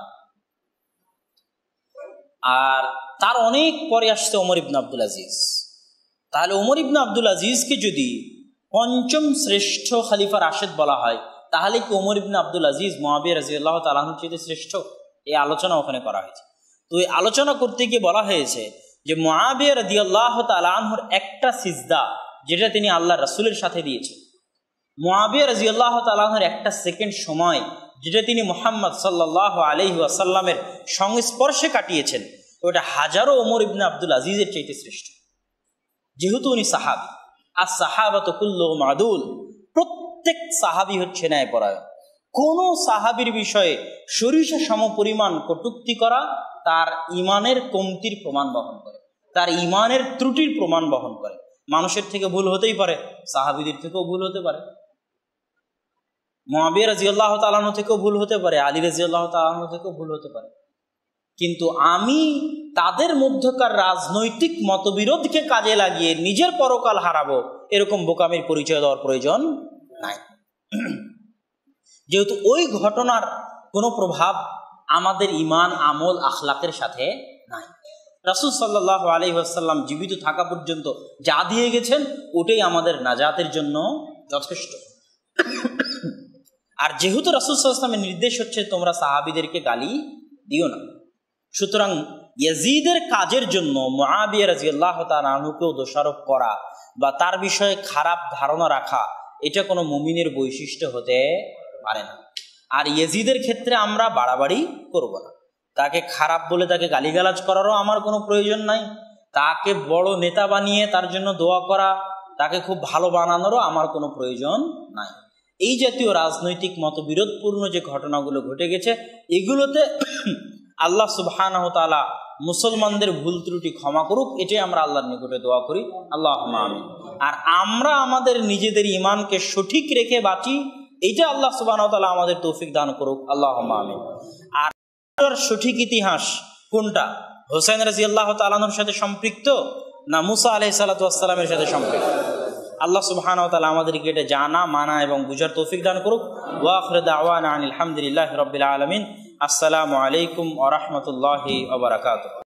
আর তার অনেক পরে আসছে ওমর ইবনে আব্দুল আজিজ। তাহলে ওমর ইবনে আব্দুল আজিজকে যদি 5ম শ্রেষ্ঠ খলিফা রাশেদ বলা হয়, তাহলে কি ওমর ইবনে আব্দুল আজিজ মুআবিয়া রাদিয়াল্লাহু তাআলা আনহুর চেয়ে শ্রেষ্ঠ? এই আলোচনা ওখানে করা হয়েছে। তো এই আলোচনা করতে গিয়ে বলা হয়েছে যে মুআবিয়া রাদিয়াল্লাহু তাআলা আনহুর একটা সিজদা যেটা তিনি আল্লাহ রাসূলের সাথে দিয়েছেন, মুআবিয়া রাদিয়াল্লাহু তাআলা আনহুর একটা সেকেন্ড সময় যেটা তিনি মুহাম্মদ সাল্লাল্লাহু আলাইহি ওয়াসাল্লামের সংস্পর্শে কাটিয়েছেন, ওটা হাজারো ওমর ইবনে আব্দুল আজিজের চাইতে শ্রেষ্ঠ, যেহেতু উনি সাহাবী। আর সাহাবাতু কুল্লুহুম আদুল, প্রত্যেক সাহাবী হচ্ছে ন্যায়পরায়ণ। কোন সাহাবীর বিষয়ে সরিষা সমপরিমাণ কটূক্তি করা তার ঈমানের কমতির প্রমাণ বহন করে, তার ঈমানের ত্রুটির প্রমাণ বহন করে। মানুষের থেকে ভুল হতেই পারে, সাহাবীদের থেকেও ভুল হতে পারে, মুআবিয়া রাদিয়াল্লাহু তাআলা আনহু থেকেও ভুল হতে পারে, আলী রাদিয়াল্লাহু তাআলা আনহু থেকেও ভুল হতে পারে। কিন্তু আমি তাদের মধ্যকার রাজনৈতিক মতবিরোধকে কাজে লাগিয়ে নিজের পরকাল হারাবো, এরকম বোকামির পরিচয় দেওয়ার প্রয়োজন নাই, যেহেতু ওই ঘটনার কোনো প্রভাব আমাদের ঈমান, আমল, আখলাকের সাথে নাই। রাসূল সাল্লাল্লাহু আলাইহি ওয়াসাল্লাম জীবিত থাকা পর্যন্ত যা দিয়ে গেছেন ওটাই আমাদের নাজাতের জন্য যথেষ্ট। আর যেহেতু রাসূল সাল্লাল্লাহু আলাইহি ওয়াসাল্লামের নির্দেশ হচ্ছে তোমরা সাহাবীদেরকে গালি দিও না, সুতরাং ইয়াজিদের কাজের জন্য মুআবিয়া রাদিয়াল্লাহু তাআলা আনহুকেও দোষারোপ করা বা তার বিষয়ে খারাপ ধারণা রাখা, এটা কোনো মুমিনের বৈশিষ্ট্য হতে পারে না। আর ইয়াজিদের ক্ষেত্রে আমরা বাড়াবাড়ি করব না, তাকে খারাপ বলে তাকে গালিগালাজ করারও আমার কোনো প্রয়োজন নাই, তাকে বড় নেতা বানিয়ে তার জন্য দোয়া করা, তাকে খুব ভালো বানানোরও আমার কোনো প্রয়োজন নাই। এই জাতীয় রাজনৈতিক মতবিরোধপূর্ণ যে ঘটনাগুলো ঘটে গেছে, এগুলোতে আল্লাহ সুবহানাহু ওয়া তাআলা মুসলমানদের ভুল ত্রুটি ক্ষমা করুক, এটাই আমরা আল্লাহর নিকটে দোয়া করি, আল্লাহুম্মা আমিন। আর আমরা আমাদের নিজেদের ঈমানকে সঠিক রেখে বাঁচি, এইটা আল্লাহ সুবহানাহু ওয়া তাআলা আমাদের তৌফিক দান করুক, আল্লাহুম্মা আমিন। আর সঠিক ইতিহাস কোনটা? হোসেন রাদিয়াল্লাহু তাআলা আনহুর সাথে সম্পৃক্ত না মুসা আলাইহিস সালাতু ওয়াস সালামের সাথে সম্পৃক্ত? আল্লাহ সুবহানাহু ওয়া তাআলা আমাদেরকে এটা জানা, মানা এবং বুঝার তৌফিক দান করুক। ওয়া আখিরু দাওয়ানা আনিল হামদুলিল্লাহি রাব্বিল আলামিন। আসসালামু আলাইকুম ওয়া রাহমাতুল্লাহি ওয়া বারাকাতুহু।